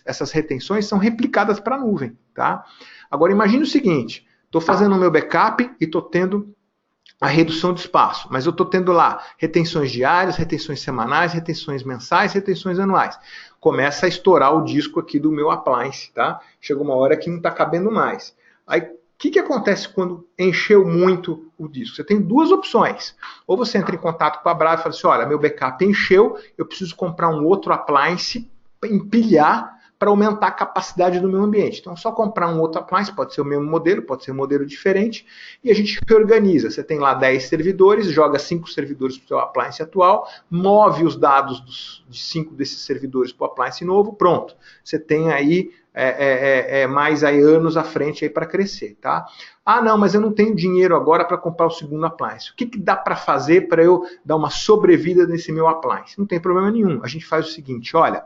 essas retenções são replicadas para a nuvem, tá? Agora imagine o seguinte, estou fazendo o meu backup e estou tendo a redução de espaço, mas eu estou tendo lá retenções diárias, retenções semanais, retenções mensais, retenções anuais. Começa a estourar o disco aqui do meu appliance, tá? Chega uma hora que não está cabendo mais. Aí, o que acontece quando encheu muito o disco? Você tem duas opções. Ou você entra em contato com a Brava e fala assim, olha, meu backup encheu, eu preciso comprar um outro appliance, empilhar, para aumentar a capacidade do meu ambiente. Então, é só comprar um outro appliance, pode ser o mesmo modelo, pode ser um modelo diferente, e a gente reorganiza. Você tem lá 10 servidores, joga 5 servidores para o seu appliance atual, move os dados de 5 desses servidores para o appliance novo, pronto. Você tem aí mais aí anos à frente aí para crescer, tá? Ah, não, mas eu não tenho dinheiro agora para comprar o segundo appliance. O que dá para fazer para eu dar uma sobrevida nesse meu appliance? Não tem problema nenhum. A gente faz o seguinte, olha,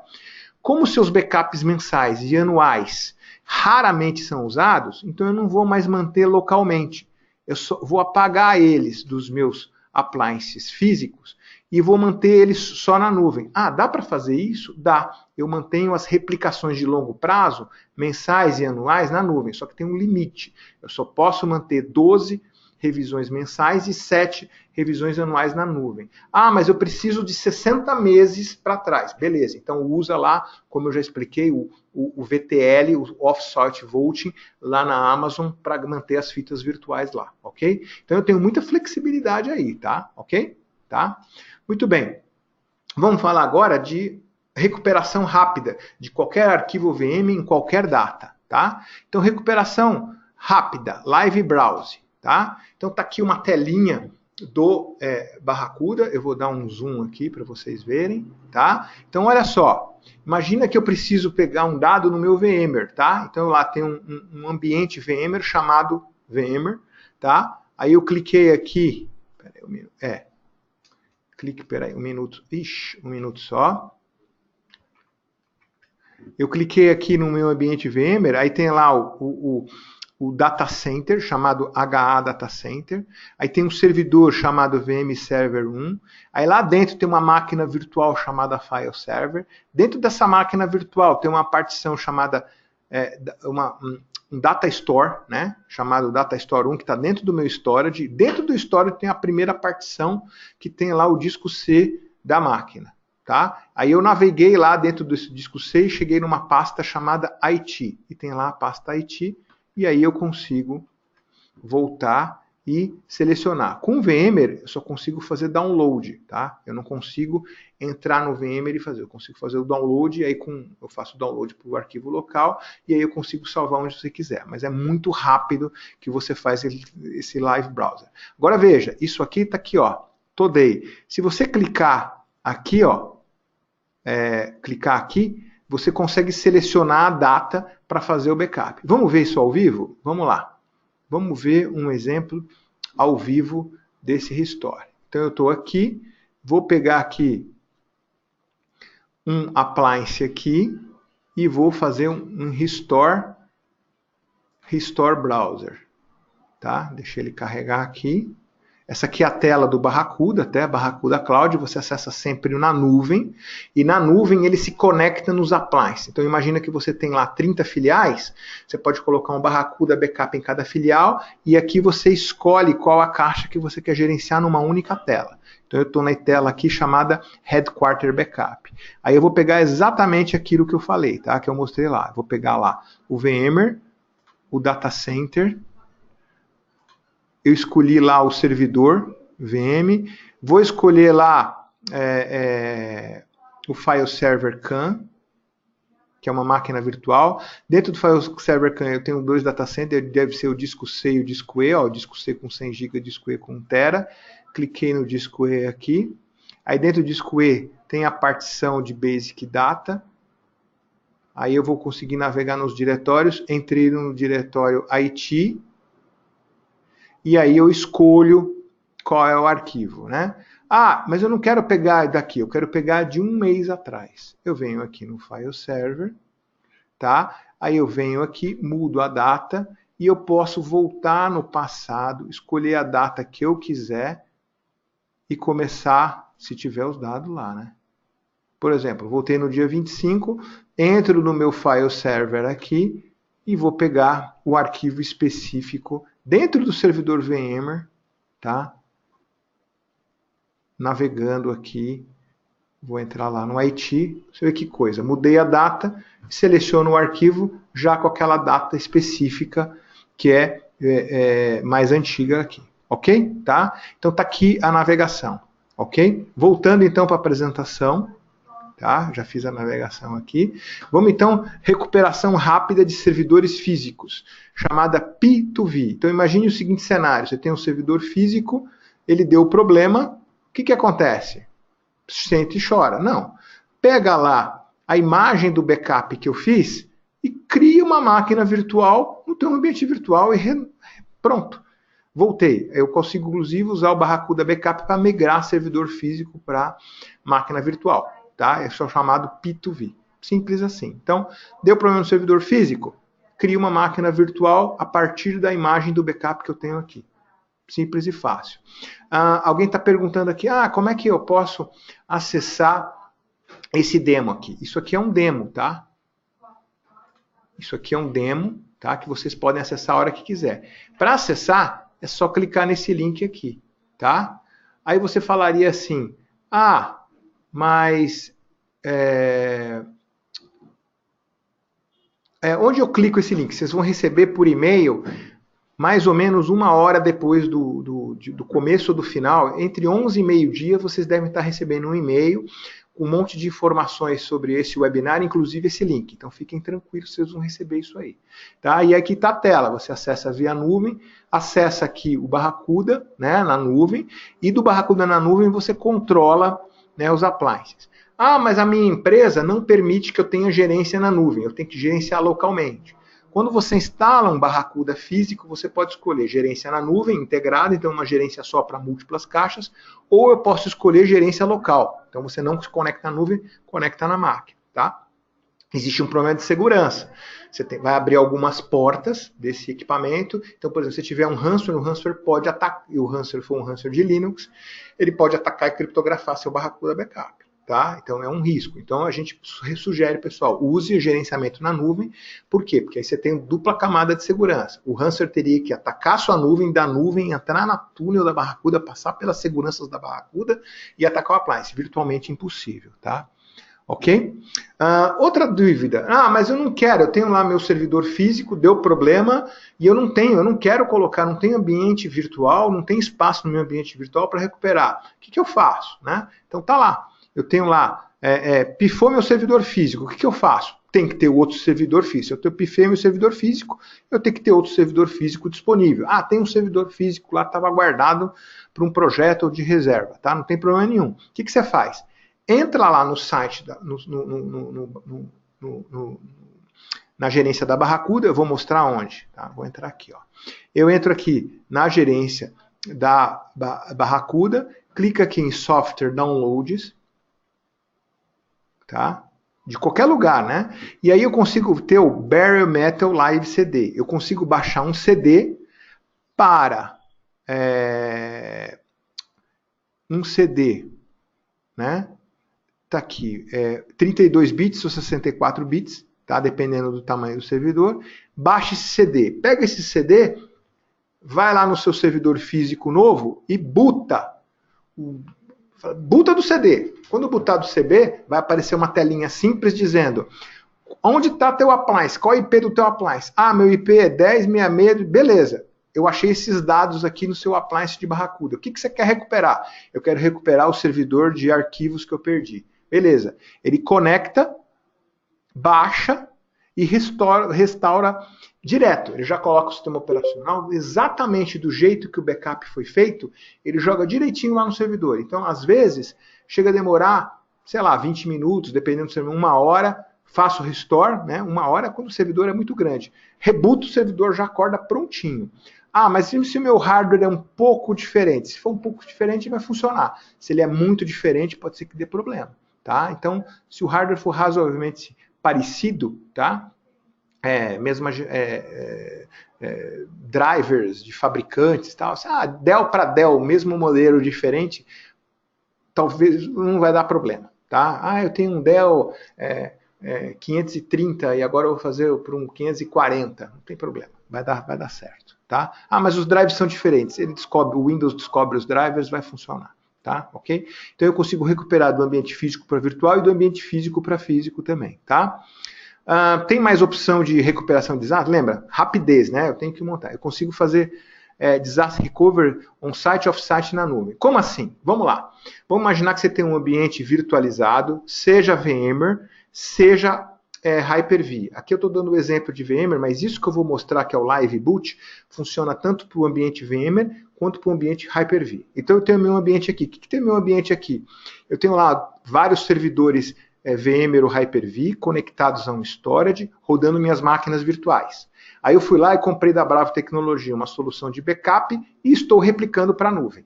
como seus backups mensais e anuais raramente são usados, então eu não vou mais manter localmente. Eu só vou apagar eles dos meus appliances físicos e vou manter eles só na nuvem. Ah, dá para fazer isso? Dá. Eu mantenho as replicações de longo prazo, mensais e anuais, na nuvem, só que tem um limite. Eu só posso manter 12 revisões mensais e 7 revisões anuais na nuvem. Ah, mas eu preciso de 60 meses para trás. Beleza, então usa lá, como eu já expliquei, o VTL, o Off-Site Vaulting, lá na Amazon, para manter as fitas virtuais lá, ok? Então eu tenho muita flexibilidade aí, tá? Ok? Tá? Muito bem. Vamos falar agora de recuperação rápida de qualquer arquivo VM em qualquer data, tá? Então, recuperação rápida, Live Browse. Tá? Então tá aqui uma telinha do Barracuda, eu vou dar um zoom aqui para vocês verem, tá? Então olha só, imagina que eu preciso pegar um dado no meu VMware, tá? Então lá tem um ambiente VMware chamado VMware, tá? Aí eu cliquei aqui, peraí, um minuto só. Eu cliquei aqui no meu ambiente VMware, aí tem lá o data center, chamado HA Data Center, aí tem um servidor chamado VM Server 1, aí lá dentro tem uma máquina virtual chamada File Server, dentro dessa máquina virtual tem uma partição chamada, um Data Store, né, chamado Data Store 1, que está dentro do meu storage, dentro do storage tem a primeira partição, que tem lá o disco C da máquina. Tá? Aí eu naveguei lá dentro desse disco C e cheguei numa pasta chamada IT, e tem lá a pasta IT, e aí eu consigo voltar e selecionar. Com o VMware, eu só consigo fazer download, tá? Eu não consigo entrar no VMware e fazer. Eu consigo fazer o download, e aí eu faço o download para o arquivo local, e aí eu consigo salvar onde você quiser. Mas é muito rápido que você faz esse Live Browser. Agora veja, isso aqui está aqui, ó, Today. Se você clicar aqui, ó, clicar aqui, você consegue selecionar a data para fazer o backup. Vamos ver isso ao vivo? Vamos lá. Vamos ver um exemplo ao vivo desse restore. Então eu estou aqui, vou pegar aqui um appliance aqui e vou fazer um restore browser. Tá? Deixa ele carregar aqui. Essa aqui é a tela do Barracuda, até Barracuda Cloud, você acessa sempre na nuvem, e na nuvem ele se conecta nos appliances. Então imagina que você tem lá 30 filiais, você pode colocar um Barracuda Backup em cada filial, e aqui você escolhe qual a caixa que você quer gerenciar numa única tela. Então eu estou na tela aqui chamada Headquarter Backup. Aí eu vou pegar exatamente aquilo que eu falei, tá? Que eu mostrei lá. Eu vou pegar lá o VMware, o Data Center, eu escolhi lá o servidor VM, vou escolher lá o File Server CAN, que é uma máquina virtual. Dentro do File Server CAN eu tenho 2 data centers, deve ser o disco C e o disco E, ó, o disco C com 100 GB, o disco E com 1 TB. Cliquei no disco E aqui. Aí dentro do disco E tem a partição de Basic Data. Aí eu vou conseguir navegar nos diretórios, entrei no diretório IT, e aí eu escolho qual é o arquivo, né? Ah, mas eu não quero pegar daqui, eu quero pegar de um mês atrás. Eu venho aqui no File Server, tá? Aí eu venho aqui, mudo a data, e eu posso voltar no passado, escolher a data que eu quiser e começar, se tiver os dados lá, né? Por exemplo, voltei no dia 25, entro no meu File Server aqui e vou pegar o arquivo específico dentro do servidor VMware, tá? navegando aqui. Vou entrar lá no IT, você vê que coisa. Mudei a data, seleciono o arquivo já com aquela data específica que é mais antiga aqui. Ok? Tá? Então tá aqui a navegação. Ok? Voltando então para a apresentação. Tá? Já fiz a navegação aqui. Vamos então, recuperação rápida de servidores físicos, chamada P2V. Então imagine o seguinte cenário, você tem um servidor físico, ele deu problema, o que acontece? Sente e chora. Não. Pega lá a imagem do backup que eu fiz e cria uma máquina virtual no teu ambiente virtual e pronto. Voltei. Eu consigo, inclusive, usar o Barracuda Backup para migrar servidor físico para máquina virtual. Tá? É só chamado P2V. Simples assim. Então, deu problema no servidor físico? Cria uma máquina virtual a partir da imagem do backup que eu tenho aqui. Simples e fácil. Alguém está perguntando aqui, como é que eu posso acessar esse demo aqui? Isso aqui é um demo, tá? Isso aqui é um demo, tá? Que vocês podem acessar a hora que quiser. Para acessar, é só clicar nesse link aqui, tá? Aí você falaria assim, mas onde eu clico esse link? Vocês vão receber por e-mail mais ou menos 1 hora depois do começo ou do final, entre 11 e meio-dia, vocês devem estar recebendo um e-mail com um monte de informações sobre esse webinar, inclusive esse link. Então fiquem tranquilos, vocês vão receber isso aí. Tá? E aqui está a tela, você acessa via nuvem, acessa aqui o Barracuda, né, na nuvem, e do Barracuda na nuvem você controla, né, os appliances. Mas a minha empresa não permite que eu tenha gerência na nuvem, eu tenho que gerenciar localmente. Quando você instala um Barracuda físico, você pode escolher gerência na nuvem integrada, então uma gerência só para múltiplas caixas, ou eu posso escolher gerência local. Então você não se conecta na nuvem, conecta na máquina, tá? Existe um problema de segurança. Você vai abrir algumas portas desse equipamento. Então, por exemplo, se tiver um ransomware, o ransomware pode atacar, e o ransomware for um ransomware de Linux, ele pode atacar e criptografar seu Barracuda Backup. Tá? Então é um risco. Então a gente sugere, pessoal, use o gerenciamento na nuvem. Por quê? Porque aí você tem dupla camada de segurança. O ransomware teria que atacar sua nuvem, da nuvem, entrar na túnel da Barracuda, passar pelas seguranças da Barracuda e atacar o appliance. Virtualmente impossível, tá? Ok? Outra dúvida. Mas eu não quero, eu tenho lá meu servidor físico, deu problema, e eu não quero colocar, não tenho ambiente virtual, não tem espaço no meu ambiente virtual para recuperar. O que eu faço? Né? Então tá lá. Eu tenho lá, pifou meu servidor físico, o que eu faço? Tem que ter outro servidor físico. Eu pifei meu servidor físico, eu tenho que ter outro servidor físico disponível. Tem um servidor físico lá que estava guardado para um projeto ou de reserva, tá? Não tem problema nenhum. O que você faz? Entra lá no site, na gerência da Barracuda, eu vou mostrar onde. Tá? Vou entrar aqui. Ó. Eu entro aqui na gerência da Barracuda, clica aqui em Software Downloads, tá? De qualquer lugar, né? E aí eu consigo ter o Bare Metal Live CD. Eu consigo baixar um CD para um CD, né? Tá aqui, 32 bits ou 64 bits, tá? Dependendo do tamanho do servidor. Baixa esse CD. Pega esse CD, vai lá no seu servidor físico novo e boota do CD. Quando botar do CD, vai aparecer uma telinha simples dizendo onde está teu appliance, qual é o IP do teu appliance. Meu IP é 10.66, beleza. Eu achei esses dados aqui no seu appliance de Barracuda. O que você quer recuperar? Eu quero recuperar o servidor de arquivos que eu perdi. Beleza. Ele conecta, baixa e restaura direto. Ele já coloca o sistema operacional exatamente do jeito que o backup foi feito, ele joga direitinho lá no servidor. Então, às vezes, chega a demorar, sei lá, 20 minutos, dependendo do servidor, 1 hora, faço restore, né? 1 hora quando o servidor é muito grande. Rebuta o servidor, já acorda prontinho. Mas se o meu hardware é um pouco diferente, se for um pouco diferente, vai funcionar. Se ele é muito diferente, pode ser que dê problema. Tá? Então, se o hardware for razoavelmente parecido, tá? Drivers de fabricantes, tal. Dell para Dell, mesmo modelo diferente, talvez não vai dar problema, tá? Eu tenho um Dell 530 e agora eu vou fazer para um 540, não tem problema, vai dar certo, tá? Mas os drivers são diferentes, o Windows descobre os drivers, vai funcionar, tá? Ok? Então eu consigo recuperar do ambiente físico para virtual e do ambiente físico para físico também, tá? Tem mais opção de recuperação de desastre? Lembra? Rapidez, né? Eu tenho que montar. Eu consigo fazer disaster recovery on-site, off-site na nuvem. Como assim? Vamos lá. Vamos imaginar que você tem um ambiente virtualizado, seja VMware, seja Hyper-V. Aqui eu estou dando o exemplo de VMware, mas isso que eu vou mostrar, que é o Live Boot, funciona tanto para o ambiente VMware quanto para o ambiente Hyper-V. Então eu tenho meu ambiente aqui. O que tem meu ambiente aqui? Eu tenho lá vários servidores VMware ou Hyper-V conectados a um storage, rodando minhas máquinas virtuais. Aí eu fui lá e comprei da Bravo Tecnologia uma solução de backup e estou replicando para a nuvem.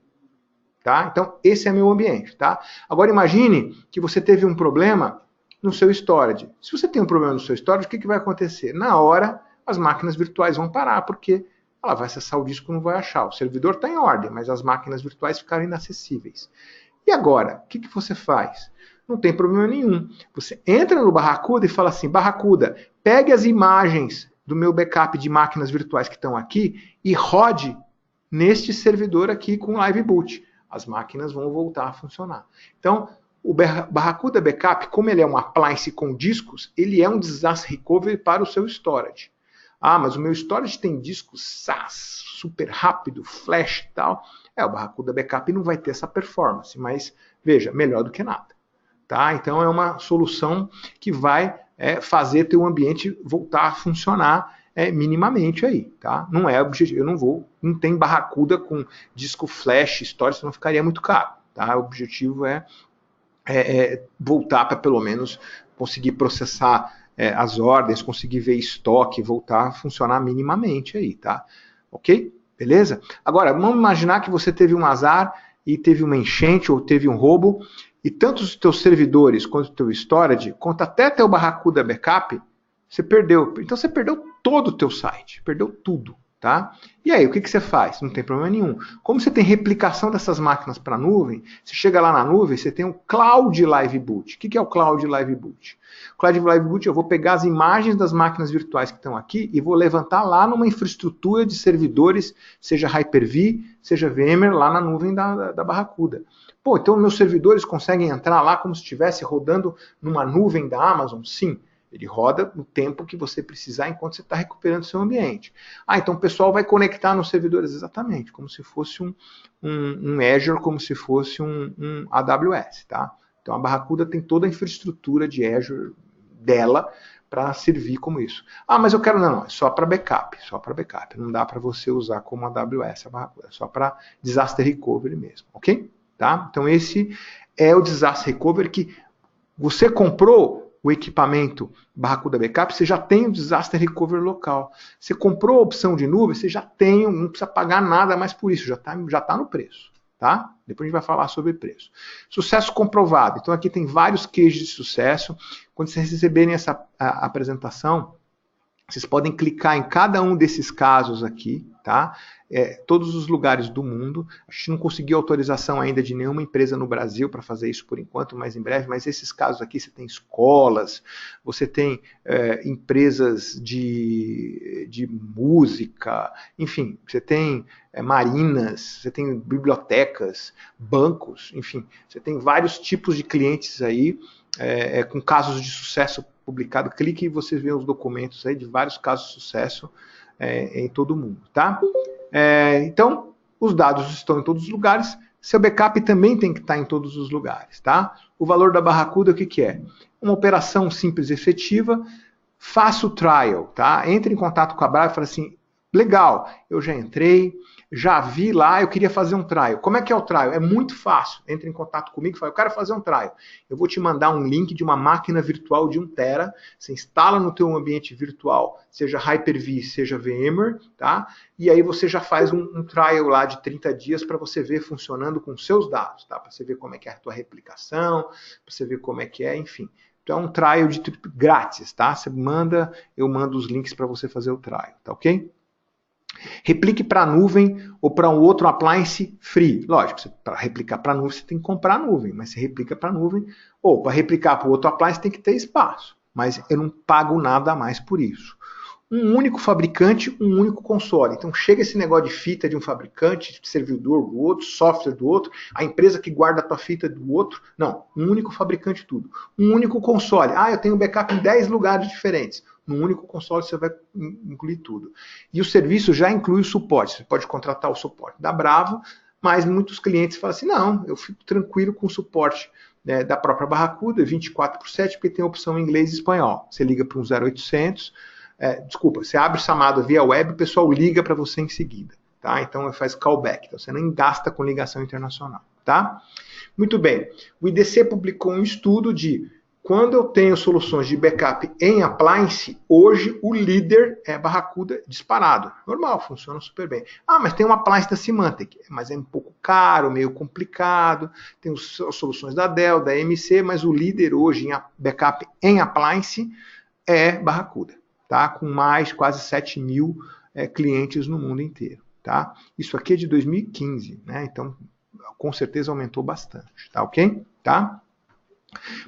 Tá? Então, esse é meu ambiente. Tá? Agora, imagine que você teve um problema no seu storage. Se você tem um problema no seu storage, o que vai acontecer? Na hora, as máquinas virtuais vão parar, porque ela vai acessar o disco e não vai achar. O servidor está em ordem, mas as máquinas virtuais ficaram inacessíveis. E agora, o que você faz? Não tem problema nenhum. Você entra no Barracuda e fala assim, Barracuda, pegue as imagens do meu backup de máquinas virtuais que estão aqui e rode neste servidor aqui com Live Boot. As máquinas vão voltar a funcionar. Então, o Barracuda Backup, como ele é um appliance com discos, ele é um disaster recovery para o seu storage. Ah, mas o meu storage tem disco SAS, super rápido, flash e tal. O Barracuda Backup não vai ter essa performance, mas veja, melhor do que nada. Tá? Então é uma solução que vai fazer teu ambiente voltar a funcionar minimamente aí. Tá? Não é objetivo, não tem Barracuda com disco flash, storage, senão ficaria muito caro. Tá? O objetivo é voltar para pelo menos conseguir processar as ordens, conseguir ver estoque, voltar a funcionar minimamente aí, tá? Ok? Beleza? Agora, vamos imaginar que você teve um azar e teve uma enchente ou teve um roubo e tanto os teus servidores quanto o teu storage, quanto até teu Barracuda Backup, você perdeu. Então você perdeu todo o teu site, perdeu tudo. Tá? E aí, o que você faz? Não tem problema nenhum. Como você tem replicação dessas máquinas para a nuvem, você chega lá na nuvem, você tem um Cloud Live Boot. O que é o Cloud Live Boot? O Cloud Live Boot, eu vou pegar as imagens das máquinas virtuais que estão aqui e vou levantar lá numa infraestrutura de servidores, seja Hyper-V, seja VMware, lá na nuvem da Barracuda. Pô, então meus servidores conseguem entrar lá como se estivesse rodando numa nuvem da Amazon? Sim. Ele roda no tempo que você precisar enquanto você está recuperando seu ambiente. Então o pessoal vai conectar nos servidores exatamente, como se fosse um Azure, como se fosse um AWS. Tá? Então a Barracuda tem toda a infraestrutura de Azure dela para servir como isso. Mas eu quero, não, é só para backup, Não dá para você usar como AWS a Barracuda, é só para disaster recovery mesmo, ok? Tá? Então esse é o disaster recovery que você comprou o equipamento Barracuda Backup, você já tem o Disaster Recovery local. Você comprou a opção de nuvem, você já tem, não precisa pagar nada mais por isso, já tá no preço. Tá? Depois a gente vai falar sobre preço. Sucesso comprovado. Então aqui tem vários cases de sucesso. Quando vocês receberem essa apresentação, vocês podem clicar em cada um desses casos aqui, tá? Todos os lugares do mundo. A gente não conseguiu autorização ainda de nenhuma empresa no Brasil para fazer isso por enquanto, mas em breve. Mas esses casos aqui, você tem escolas, você tem empresas de música, enfim, você tem marinas, você tem bibliotecas, bancos, enfim, você tem vários tipos de clientes aí com casos de sucesso publicado. Clique e você vê os documentos aí de vários casos de sucesso em todo o mundo, tá? Então, os dados estão em todos os lugares, seu backup também tem que estar em todos os lugares, tá? O valor da Barracuda, o que é? Uma operação simples e efetiva, faça o trial, tá? Entre em contato com a Bravo e fala assim, legal, eu já entrei, já vi lá, eu queria fazer um trial. Como é que é o trial? É muito fácil. Entre em contato comigo e fala, eu quero fazer um trial. Eu vou te mandar um link de uma máquina virtual de 1 tera, você instala no teu ambiente virtual, seja Hyper-V, seja VMware, tá? E aí você já faz um trial lá de 30 dias para você ver funcionando com seus dados, tá? Para você ver como é que é a tua replicação, para você ver como é que é, enfim. Então é um trial grátis, tá? Você manda, eu mando os links para você fazer o trial, tá ok? Replique para a nuvem ou para um outro appliance free. Lógico, para replicar para a nuvem você tem que comprar a nuvem, mas você replica para a nuvem, ou para replicar para o outro appliance tem que ter espaço. Mas eu não pago nada a mais por isso. um único fabricante, um único console. Então chega esse negócio de fita de um fabricante, de servidor do outro, software do outro, a empresa que guarda a tua fita do outro. Não, um único fabricante de tudo. Um único console. Ah, eu tenho backup em 10 lugares diferentes. No único console você vai incluir tudo. E o serviço já inclui o suporte. Você pode contratar o suporte da Bravo, mas muitos clientes falam assim, não, eu fico tranquilo com o suporte da própria Barracuda, 24/7, porque tem a opção em inglês e espanhol. Você liga para um 0800, desculpa, você abre o chamado via web, o pessoal liga para você em seguida. Tá? Então faz callback, então você nem gasta com ligação internacional. Tá? Muito bem, o IDC publicou um estudo de quando eu tenho soluções de backup em appliance, hoje o líder é Barracuda disparado. Normal, funciona super bem. Ah, mas tem um appliance da Symantec, mas é um pouco caro, meio complicado. Tem as soluções da Dell, da EMC, mas o líder hoje em backup em appliance é Barracuda, tá? Com mais quase 7 mil clientes no mundo inteiro. Tá? Isso aqui é de 2015, né? Então com certeza aumentou bastante. Tá ok? Tá?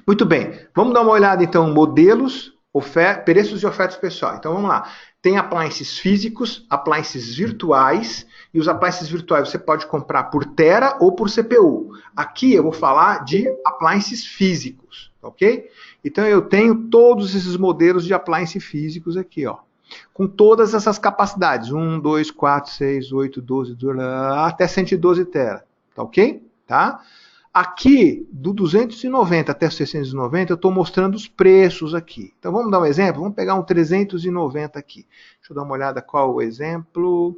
Muito bem, vamos dar uma olhada então, modelos, preços e ofertas pessoal. Então vamos lá, tem appliances físicos, appliances virtuais, e os appliances virtuais você pode comprar por tera ou por CPU. Aqui eu vou falar de appliances físicos, ok? Então eu tenho todos esses modelos de appliances físicos aqui, ó, com todas essas capacidades, 1, 2, 4, 6, 8, 12, até 112 tera, tá ok? Tá? Aqui, do 290 até 690, eu estou mostrando os preços aqui. Então, vamos dar um exemplo? Vamos pegar um 390 aqui. Deixa eu dar uma olhada qual o exemplo.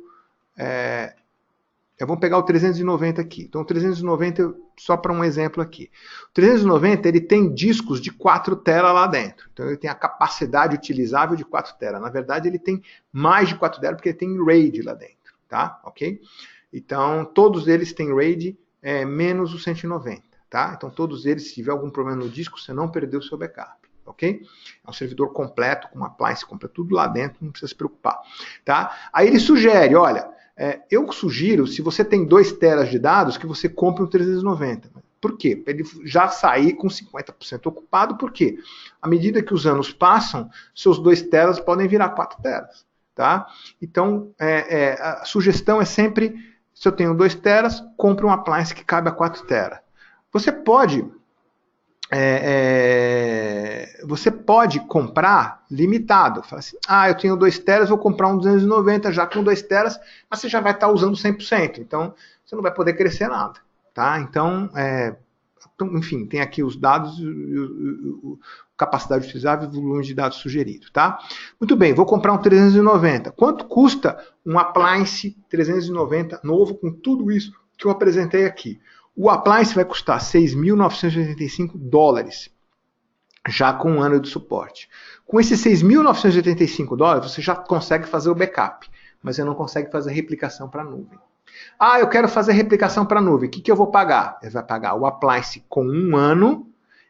Vamos pegar o 390 aqui. Então, o 390, só para um exemplo aqui. O 390, ele tem discos de 4 tera lá dentro. Então, ele tem a capacidade utilizável de 4 tera. Na verdade, ele tem mais de 4 tera, porque ele tem RAID lá dentro. Tá? Ok? Então, todos eles têm RAID, menos o 190, tá? Então todos eles, se tiver algum problema no disco, você não perdeu o seu backup, ok? É um servidor completo, com uma appliance completa, tudo lá dentro, não precisa se preocupar, tá? Aí ele sugere, olha, eu sugiro, se você tem 2 teras de dados, que você compre um 390. Por quê? Para ele já sair com 50% ocupado, por quê? À medida que os anos passam, seus 2 teras podem virar 4 teras, tá? Então, a sugestão é sempre, se eu tenho 2 teras, compre um appliance que cabe a 4 teras. Você pode comprar limitado. Fala assim, eu tenho 2 teras, vou comprar um 290 já com 2 teras, mas você já vai estar usando 100%. Então, você não vai poder crescer nada. Tá? Então, enfim, tem aqui os dados, capacidade utilizável e volume de dados sugerido. Tá? Muito bem, vou comprar um 390. Quanto custa um appliance 390 novo com tudo isso que eu apresentei aqui? O appliance vai custar $6.985, já com um ano de suporte. Com esses $6.985, você já consegue fazer o backup, mas você não consegue fazer a replicação para a nuvem. Eu quero fazer replicação para a nuvem. O que eu vou pagar? Você vai pagar o appliance com um ano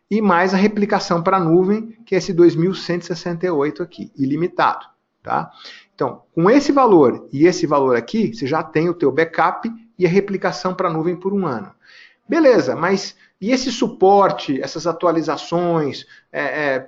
e mais a replicação para a nuvem, que é esse 2.168 aqui, ilimitado. Tá? Então, com esse valor e esse valor aqui, você já tem o teu backup e a replicação para a nuvem por um ano. Beleza, mas e esse suporte, essas atualizações,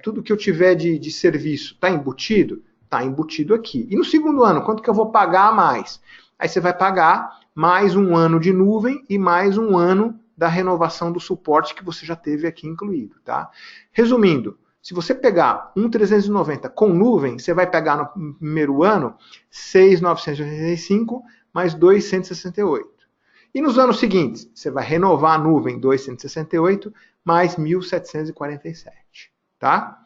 tudo que eu tiver de serviço, está embutido? Está embutido aqui. E no segundo ano, quanto que eu vou pagar a mais? Aí você vai pagar mais um ano de nuvem e mais um ano da renovação do suporte que você já teve aqui incluído. Tá? Resumindo, se você pegar um 390 com nuvem, você vai pegar no primeiro ano 6.985 mais 2.168. E nos anos seguintes, você vai renovar a nuvem 2.168 mais 1.747. Tá?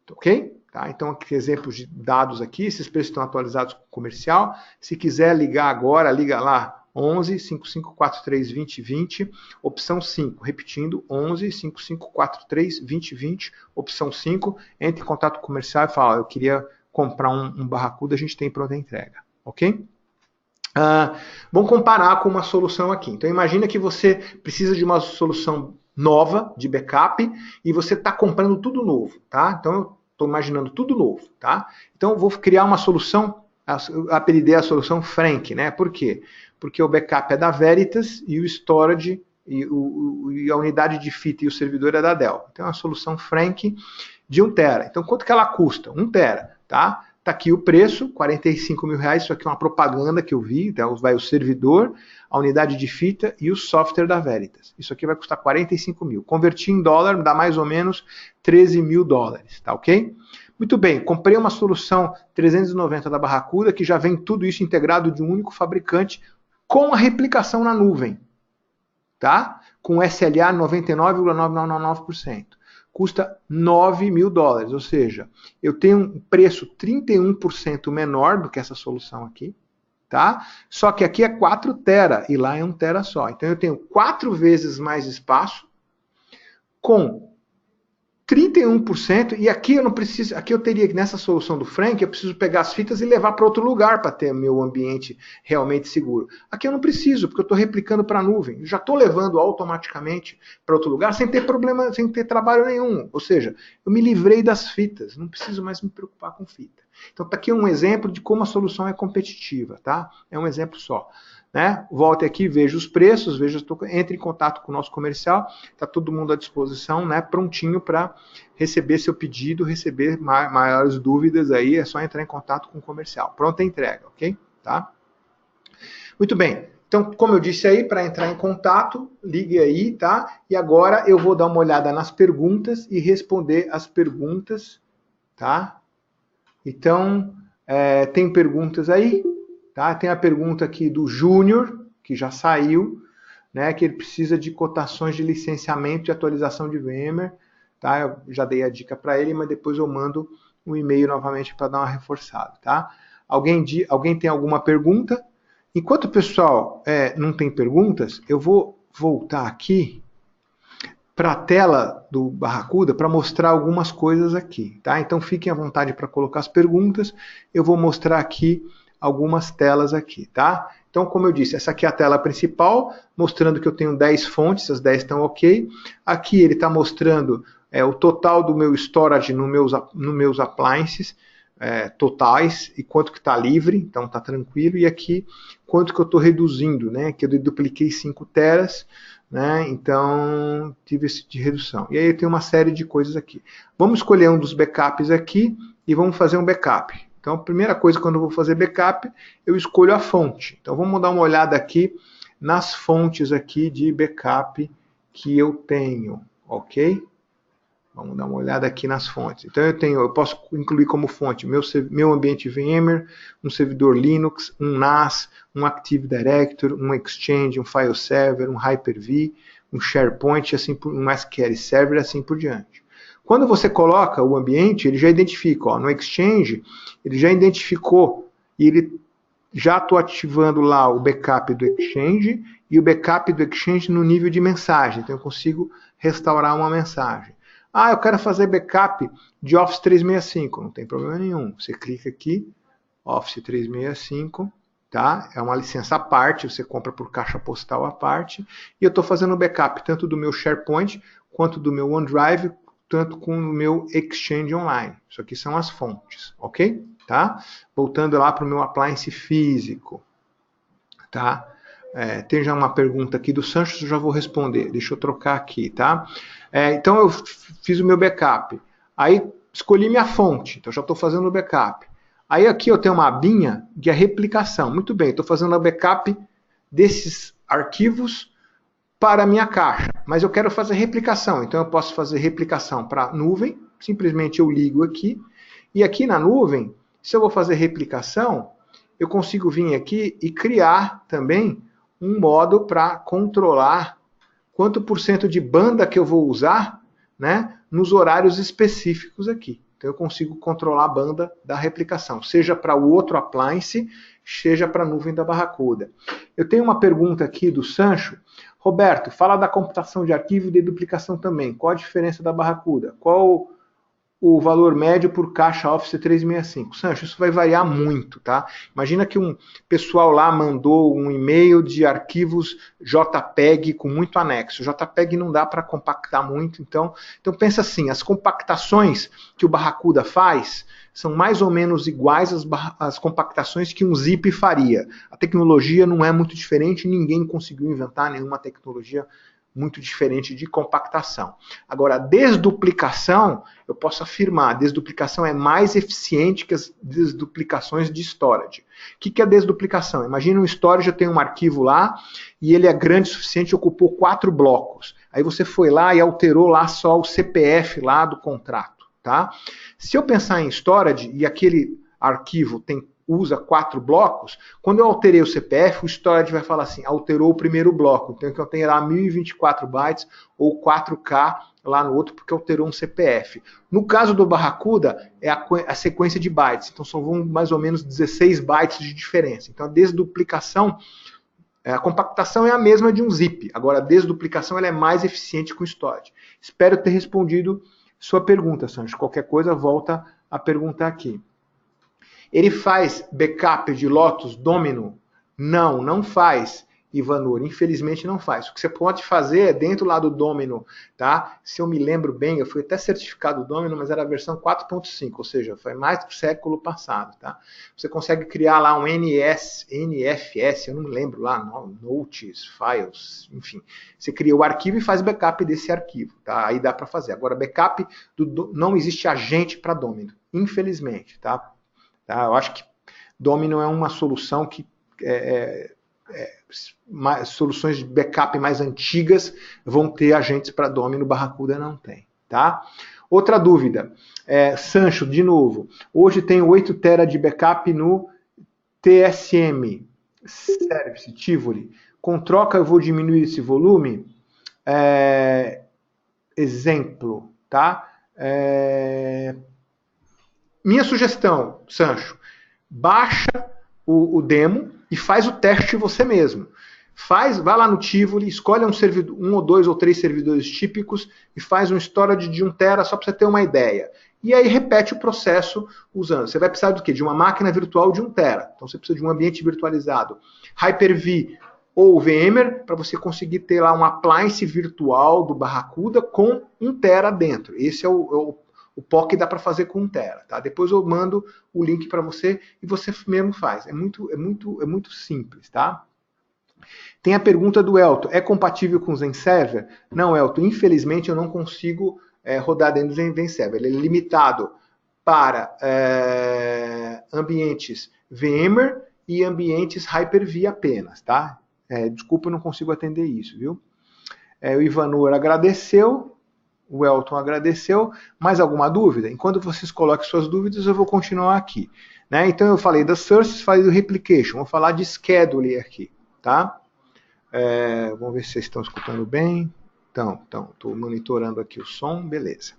Ok? Tá? Então, aqui exemplos de dados aqui, esses preços estão atualizados com o comercial. Se quiser ligar agora, liga lá 11 5543 2020, opção 5. Repetindo, 11 5543 2020, opção 5. Entre em contato com o comercial e fala, eu queria comprar um Barracuda, a gente tem pronta entrega. Ok? Vamos comparar com uma solução aqui. Então, imagina que você precisa de uma solução nova de backup e você está comprando tudo novo. Tá? Então, eu estou imaginando tudo novo. Tá? Então, eu vou criar uma solução, apelidei a solução Frank. Né? Por quê? Porque o backup é da Veritas e o storage e a unidade de fita e o servidor é da Dell. Então, é uma solução Frank de 1 tera. Então, quanto que ela custa? 1 tera. Tá? Está aqui o preço, 45 mil reais. Isso aqui é uma propaganda que eu vi. Então vai o servidor, a unidade de fita e o software da Veritas. Isso aqui vai custar 45 mil. Convertir em dólar dá mais ou menos 13 mil dólares. Tá ok? Muito bem, comprei uma solução 390 da Barracuda que já vem tudo isso integrado de um único fabricante com a replicação na nuvem. Tá? Com SLA 99,9999%. Custa 9 mil dólares, ou seja, eu tenho um preço 31% menor do que essa solução aqui, tá? Só que aqui é 4 tera e lá é 1 tera só. Então eu tenho 4 vezes mais espaço com 31%, e aqui eu não preciso, aqui eu teria que nessa solução do Frank, eu preciso pegar as fitas e levar para outro lugar para ter meu ambiente realmente seguro. Aqui eu não preciso, porque eu estou replicando para a nuvem. Eu já estou levando automaticamente para outro lugar sem ter problema, sem ter trabalho nenhum. Ou seja, eu me livrei das fitas, não preciso mais me preocupar com fita. Então está aqui um exemplo de como a solução é competitiva, tá? É um exemplo só. Né? Volte aqui, veja os preços, entre em contato com o nosso comercial, está todo mundo à disposição, né? Prontinho para receber seu pedido, receber maiores dúvidas aí, é só entrar em contato com o comercial. Pronta entrega, ok? Tá? Muito bem, então como eu disse aí, para entrar em contato, ligue aí, tá? E agora eu vou dar uma olhada nas perguntas e responder as perguntas, tá? Então, tem perguntas aí? Tá? Tem a pergunta aqui do Júnior, que já saiu, né, que ele precisa de cotações de licenciamento e atualização de VMware. Tá? Eu já dei a dica para ele, mas depois eu mando um e-mail novamente para dar uma reforçada. Tá? Alguém tem alguma pergunta? Enquanto o pessoal não tem perguntas, eu vou voltar aqui para a tela do Barracuda para mostrar algumas coisas aqui. Tá? Então fiquem à vontade para colocar as perguntas. Eu vou mostrar aqui algumas telas aqui, tá? Então, como eu disse, essa aqui é a tela principal, mostrando que eu tenho 10 fontes, as 10 estão ok. Aqui ele está mostrando o total do meu storage nos meus appliances totais e quanto que está livre, então está tranquilo. E aqui, quanto que eu estou reduzindo, né? Que eu dupliquei 5 teras, né? Então, tive esse de redução. E aí tem uma série de coisas aqui. Vamos escolher um dos backups aqui e vamos fazer um backup. Então, a primeira coisa, quando eu vou fazer backup, eu escolho a fonte. Então, vamos dar uma olhada aqui nas fontes aqui de backup que eu tenho, ok? Vamos dar uma olhada aqui nas fontes. Então, eu posso incluir como fonte meu ambiente VMware, um servidor Linux, um NAS, um Active Directory, um Exchange, um File Server, um Hyper-V, um SharePoint, um SQL Server, assim por diante. Quando você coloca o ambiente, ele já identifica, ó, no Exchange, ele já identificou e ele já estou ativando lá o backup do Exchange e o backup do Exchange no nível de mensagem. Então eu consigo restaurar uma mensagem. Ah, eu quero fazer backup de Office 365. Não tem problema nenhum. Você clica aqui, Office 365, tá? É uma licença à parte, você compra por caixa postal à parte. E eu estou fazendo backup tanto do meu SharePoint quanto do meu OneDrive, tanto com o meu Exchange Online. Isso aqui são as fontes, ok? Tá? Voltando lá para o meu appliance físico. Tá? Tem já uma pergunta aqui do Sancho, eu já vou responder. Deixa eu trocar aqui, tá? Então eu fiz o meu backup. Aí escolhi minha fonte, então já estou fazendo o backup. Aí aqui eu tenho uma abinha de replicação. Muito bem, estou fazendo o backup desses arquivos para a minha caixa, mas eu quero fazer replicação, então eu posso fazer replicação para nuvem, simplesmente eu ligo aqui, e aqui na nuvem, se eu vou fazer replicação, eu consigo vir aqui e criar também um modo para controlar quanto % de banda que eu vou usar, né, nos horários específicos aqui. Então eu consigo controlar a banda da replicação, seja para o outro appliance, seja para a nuvem da Barracuda. Eu tenho uma pergunta aqui do Sancho. Roberto, fala da computação de arquivo e de duplicação também. Qual a diferença da Barracuda? Qual o valor médio por caixa Office 365? Sancho, isso vai variar muito, tá? Imagina que um pessoal lá mandou um e-mail de arquivos JPEG com muito anexo. JPEG não dá para compactar muito, então pensa assim, as compactações que o Barracuda faz são mais ou menos iguais às compactações que um zip faria. A tecnologia não é muito diferente, ninguém conseguiu inventar nenhuma tecnologia muito diferente de compactação. Agora, a desduplicação, eu posso afirmar, a desduplicação é mais eficiente que as desduplicações de storage. O que é a desduplicação? Imagina um storage, eu tenho um arquivo lá, e ele é grande o suficiente e ocupou 4 blocos. Aí você foi lá e alterou lá só o CPF lá do contrato. Tá? Se eu pensar em storage, e aquele arquivo usa 4 blocos, quando eu alterei o CPF, o storage vai falar assim, alterou o primeiro bloco, então eu tenho lá 1024 bytes ou 4K lá no outro, porque alterou um CPF. No caso do Barracuda, é a sequência de bytes, então são mais ou menos 16 bytes de diferença. Então a desduplicação, a compactação é a mesma de um zip, agora a desduplicação ela é mais eficiente com storage. Espero ter respondido sua pergunta, Sancho. Qualquer coisa, volta a perguntar aqui. Ele faz backup de Lotus Domino? Não, não faz, Ivanur. Infelizmente não faz. O que você pode fazer é dentro lá do Domino, tá? Se eu me lembro bem, eu fui até certificado Domino, mas era a versão 4.5, ou seja, foi mais do século passado, tá? Você consegue criar lá um NFS, eu não me lembro lá, Notes, Files, enfim. Você cria o arquivo e faz backup desse arquivo, tá? Aí dá para fazer. Agora, backup não existe agente para Domino, infelizmente, tá? Eu acho que Domino é uma solução que soluções de backup mais antigas vão ter agentes para Domino, Barracuda não tem. Tá? Outra dúvida, Sancho, de novo, hoje tem 8 TB de backup no TSM Service Tivoli. Com troca eu vou diminuir esse volume? Exemplo, tá? Minha sugestão, Sancho, baixa o demo e faz o teste você mesmo. Vai lá no Tivoli, escolhe um ou 2 ou 3 servidores típicos e faz um storage de 1 TB só para você ter uma ideia. E aí repete o processo usando. Você vai precisar do quê? De uma máquina virtual de 1 TB. Então você precisa de um ambiente virtualizado. Hyper-V ou VMware para você conseguir ter lá um appliance virtual do Barracuda com 1 TB dentro. Esse é o POC dá para fazer com 1 TB, tá? Depois eu mando o link para você e você mesmo faz. É muito simples, tá? Tem a pergunta do Elton. É compatível com o Zen Server? Não, Elton. Infelizmente eu não consigo rodar dentro do Zen Server. Ele é limitado para ambientes VMware e ambientes Hyper-V apenas, tá? Desculpa, eu não consigo atender isso, viu? O Ivanur agradeceu. O Elton agradeceu. Mais alguma dúvida? Enquanto vocês coloquem suas dúvidas, eu vou continuar aqui. Né? Então, eu falei das sources, falei do replication. Vou falar de schedule aqui. Tá? Vamos ver se vocês estão escutando bem. Então, estou monitorando aqui o som. Beleza.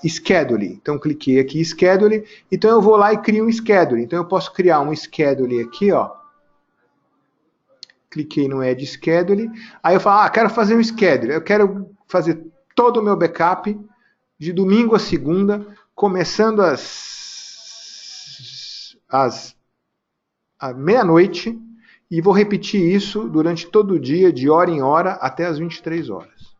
Schedule. Então, cliquei aqui, schedule. Então, eu vou lá e crio um schedule. Então, eu posso criar um schedule aqui, ó. Cliquei no Add Schedule. Aí eu falo, quero fazer um schedule. Eu quero fazer todo o meu backup de domingo a segunda, começando à meia-noite, e vou repetir isso durante todo o dia, de hora em hora, até as 23 horas.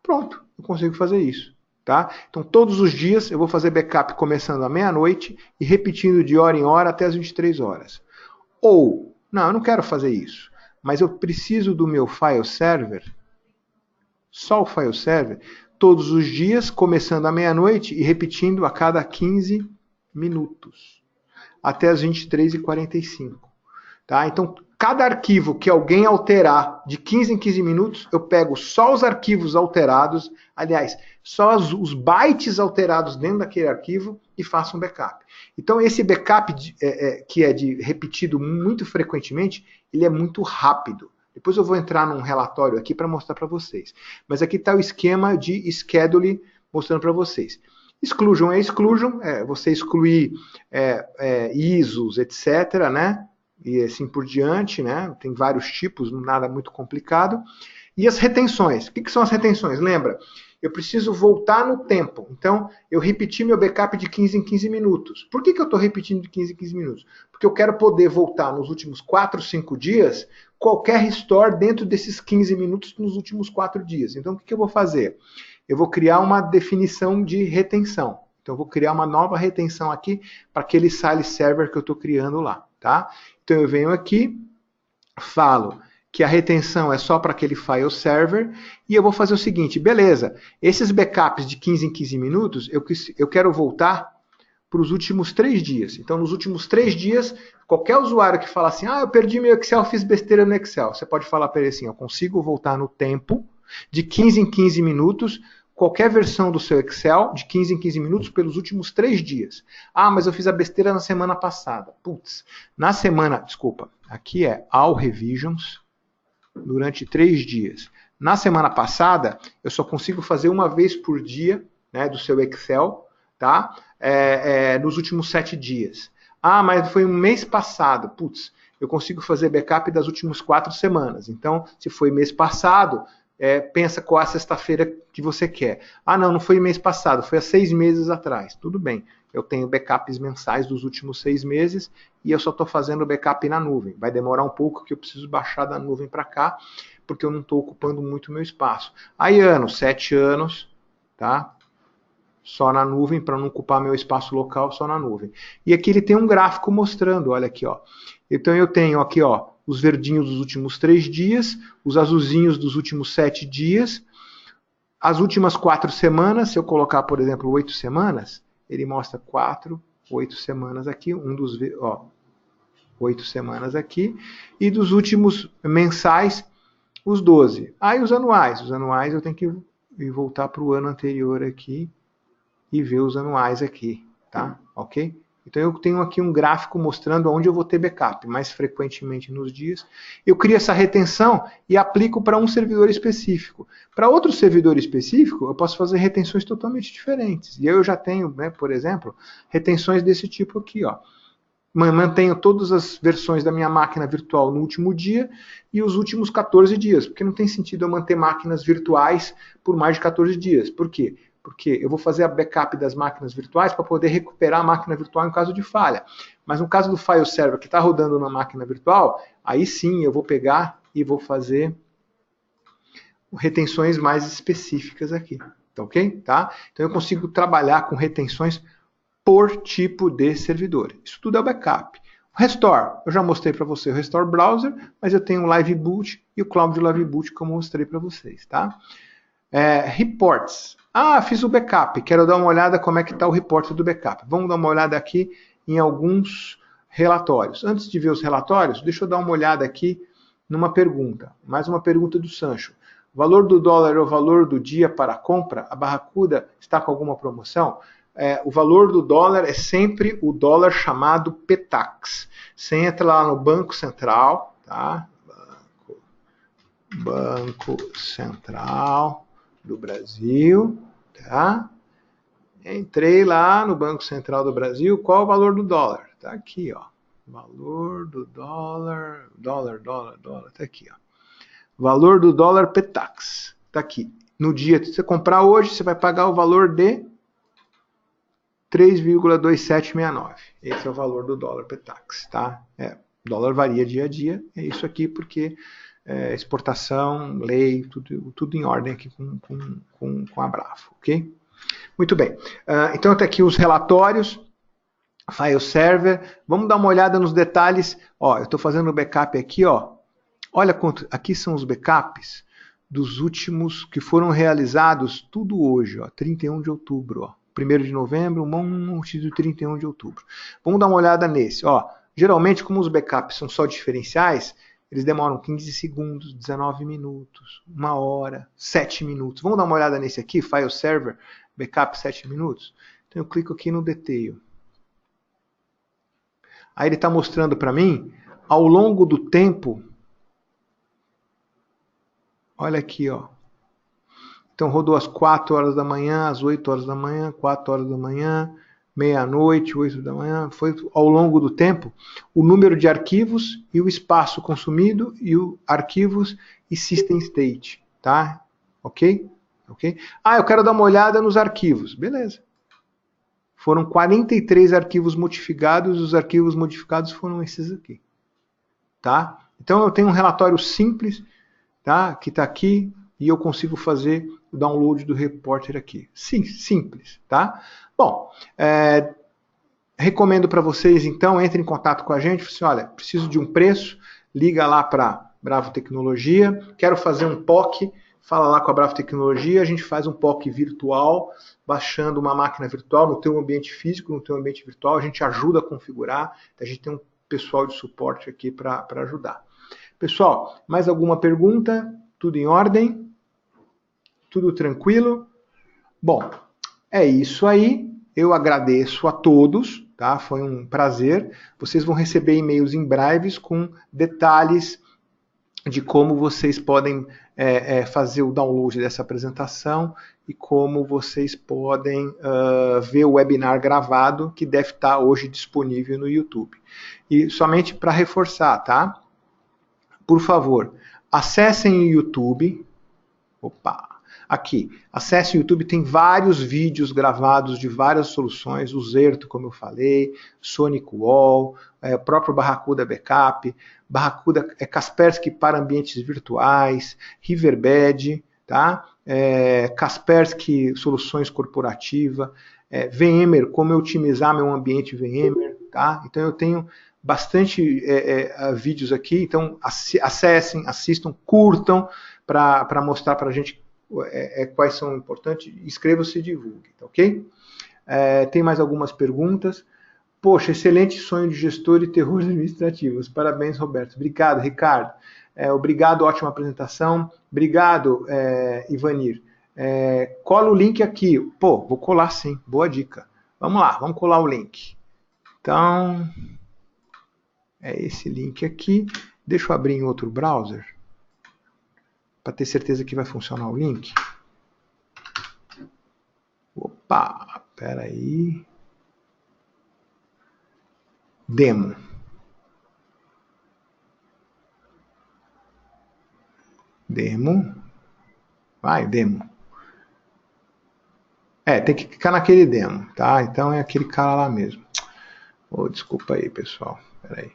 Pronto, eu consigo fazer isso. Tá? Então, todos os dias eu vou fazer backup começando à meia-noite e repetindo de hora em hora até as 23 horas. Ou, não, eu não quero fazer isso, mas eu preciso do meu file server, só o file server, todos os dias, começando à meia-noite e repetindo a cada 15 minutos, até as 23h45. Tá? Então, cada arquivo que alguém alterar de 15 em 15 minutos, eu pego só os arquivos alterados, aliás, só os bytes alterados dentro daquele arquivo e faço um backup. Então, esse backup que é repetido muito frequentemente, ele é muito rápido. Depois eu vou entrar num relatório aqui para mostrar para vocês. Mas aqui está o esquema de schedule mostrando para vocês. Exclusion é exclusion, você excluir ISOs, etc., né? E assim por diante, né? Tem vários tipos, nada muito complicado. E as retenções. O que são as retenções? Lembra? Eu preciso voltar no tempo. Então, eu repeti meu backup de 15 em 15 minutos. Por que eu estou repetindo de 15 em 15 minutos? Porque eu quero poder voltar nos últimos 4, 5 dias, qualquer restore dentro desses 15 minutos nos últimos 4 dias. Então, o que eu vou fazer? Eu vou criar uma definição de retenção. Então, eu vou criar uma nova retenção aqui para aquele file server que eu estou criando lá. Tá? Então, eu venho aqui, falo que a retenção é só para aquele file server, e eu vou fazer o seguinte, beleza, esses backups de 15 em 15 minutos, eu quero voltar para os últimos 3 dias. Então, nos últimos 3 dias, qualquer usuário que fala assim, eu perdi meu Excel, fiz besteira no Excel, você pode falar para ele assim, eu consigo voltar no tempo de 15 em 15 minutos, qualquer versão do seu Excel, de 15 em 15 minutos, pelos últimos 3 dias. Mas eu fiz a besteira na semana passada. Putz, aqui é All Revisions, durante 3 dias. Na semana passada, eu só consigo fazer uma vez por dia, né, do seu Excel, tá? Nos últimos 7 dias. Mas foi um mês passado. Putz, eu consigo fazer backup das últimas 4 semanas. Então, se foi mês passado, pensa qual é a sexta-feira que você quer. Não foi mês passado, foi há 6 meses atrás. Tudo bem, eu tenho backups mensais dos últimos 6 meses e eu só estou fazendo backup na nuvem. Vai demorar um pouco que eu preciso baixar da nuvem para cá, porque eu não estou ocupando muito meu espaço. Aí 7 anos, tá? Só na nuvem, para não ocupar meu espaço local, só na nuvem. E aqui ele tem um gráfico mostrando, olha aqui, ó. Então eu tenho aqui, ó, os verdinhos dos últimos 3 dias, os azulzinhos dos últimos 7 dias, as últimas 4 semanas, se eu colocar, por exemplo, 8 semanas, ele mostra 8 semanas aqui, 8 semanas aqui, e dos últimos mensais, os 12. Aí os anuais eu tenho que voltar para o ano anterior aqui e ver os anuais aqui, tá? Ok? Então eu tenho aqui um gráfico mostrando onde eu vou ter backup mais frequentemente nos dias. Eu crio essa retenção e aplico para um servidor específico. Para outro servidor específico, eu posso fazer retenções totalmente diferentes. E aí eu já tenho, né, por exemplo, retenções desse tipo aqui, ó. Mantenho todas as versões da minha máquina virtual no último dia e os últimos 14 dias, porque não tem sentido eu manter máquinas virtuais por mais de 14 dias. Por quê? Porque eu vou fazer a backup das máquinas virtuais para poder recuperar a máquina virtual em caso de falha. Mas no caso do file server que está rodando na máquina virtual, aí sim eu vou pegar e vou fazer retenções mais específicas aqui. Tá ok? Tá? Então eu consigo trabalhar com retenções por tipo de servidor. Isso tudo é o backup. O Restore, eu já mostrei para você o Restore Browser, mas eu tenho o Live Boot e o Cloud Live Boot, como eu mostrei para vocês. Tá? Reports. Fiz o backup, quero dar uma olhada como é que está o report do backup. Vamos dar uma olhada aqui em alguns relatórios. Antes de ver os relatórios, deixa eu dar uma olhada aqui numa pergunta. Mais uma pergunta do Sancho. O valor do dólar é o valor do dia para a compra? A Barracuda está com alguma promoção? O valor do dólar é sempre o dólar chamado PTAX. Você entra lá no Banco Central, tá? Banco Central do Brasil, tá? Entrei lá no Banco Central do Brasil, qual o valor do dólar? Tá aqui, ó. Valor do dólar, tá aqui, ó. Valor do dólar PTAX, tá aqui. No dia que você comprar hoje, você vai pagar o valor de 3,2769. Esse é o valor do dólar PTAX, tá? O dólar varia dia a dia, é isso aqui porque exportação, lei, tudo em ordem aqui com a Bravo, ok? Muito bem. Então, tá aqui os relatórios, file server. Vamos dar uma olhada nos detalhes. Ó, eu estou fazendo o backup aqui, ó. Olha quanto. Aqui são os backups dos últimos que foram realizados tudo hoje, ó, 31 de outubro, ó. 1º de novembro, um monte de 31 de outubro. Vamos dar uma olhada nesse, ó. Geralmente, como os backups são só diferenciais, eles demoram 15 segundos, 19 minutos, 1 hora, 7 minutos. Vamos dar uma olhada nesse aqui, File Server, Backup 7 minutos? Então eu clico aqui no Detail. Aí ele está mostrando para mim, ao longo do tempo, olha aqui, ó. Então rodou às 4 horas da manhã, às 8 horas da manhã, 4 horas da manhã, meia-noite, 8 da manhã, foi ao longo do tempo o número de arquivos e o espaço consumido e o arquivos e system state, tá? Ok? Ok? Eu quero dar uma olhada nos arquivos. Beleza. Foram 43 arquivos modificados, os arquivos modificados foram esses aqui. Tá? Então eu tenho um relatório simples, tá? Que está aqui e eu consigo fazer o download do repórter aqui. Sim, simples, tá? Bom, recomendo para vocês, então, entrem em contato com a gente, assim, olha, preciso de um preço, liga lá para Bravo Tecnologia. Quero fazer um POC, fala lá com a Bravo Tecnologia, a gente faz um POC virtual, baixando uma máquina virtual no teu ambiente físico, no teu ambiente virtual, a gente ajuda a configurar, a gente tem um pessoal de suporte aqui para ajudar. Pessoal, mais alguma pergunta? Tudo em ordem? Tudo tranquilo? Bom, é isso aí. Eu agradeço a todos, tá? Foi um prazer. Vocês vão receber e-mails em breves com detalhes de como vocês podem fazer o download dessa apresentação e como vocês podem ver o webinar gravado, que deve estar hoje disponível no YouTube. E somente para reforçar, tá? Por favor, acessem o YouTube. Opa! Aqui, acesse o YouTube, tem vários vídeos gravados de várias soluções, o Zerto, como eu falei, Sonic Wall, o próprio Barracuda Backup, Barracuda Kaspersky para ambientes virtuais, Riverbed, tá? Kaspersky Soluções Corporativa, VMware, como eu otimizar meu ambiente VMware, tá? Então eu tenho bastante vídeos aqui, então acessem, assistam, curtam, para mostrar para a gente quais são importantes, inscreva-se e divulgue, tá ok? Tem mais algumas perguntas. Poxa, excelente sonho de gestor e terrores administrativos. Parabéns, Roberto. Obrigado, Ricardo. Obrigado, ótima apresentação. Obrigado, Ivanir. Cola o link aqui. Pô, vou colar sim, boa dica. Vamos lá, vamos colar o link. Então, é esse link aqui. Deixa eu abrir em outro browser, para ter certeza que vai funcionar o link. Opa, espera aí. Demo. Demo. Vai, demo. Tem que clicar naquele demo, tá? Então é aquele cara lá mesmo. Oh, desculpa aí, pessoal. Espera aí.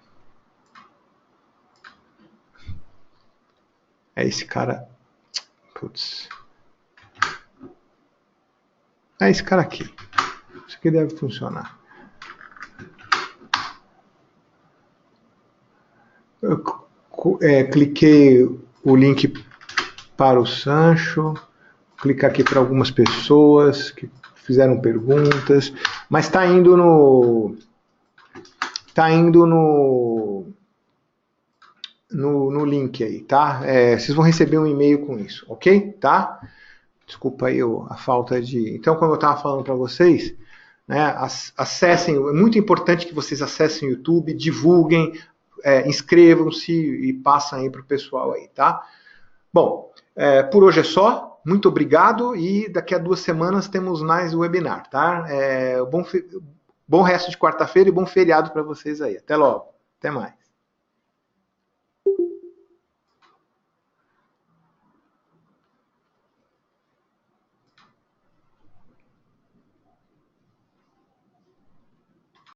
É esse cara. Putz. É esse cara aqui. Isso aqui deve funcionar. Eu cliquei o link para o Sancho. Clicar aqui para algumas pessoas que fizeram perguntas. Mas está indo no. No link aí, tá? Vocês vão receber um e-mail com isso, ok? Tá? Desculpa aí a falta de... Então, como eu estava falando para vocês, né, acessem, é muito importante que vocês acessem o YouTube, divulguem, inscrevam-se e passem aí para o pessoal aí, tá? Bom, por hoje é só. Muito obrigado e daqui a 2 semanas temos mais o webinar, tá? Bom resto de quarta-feira e bom feriado para vocês aí. Até logo. Até mais.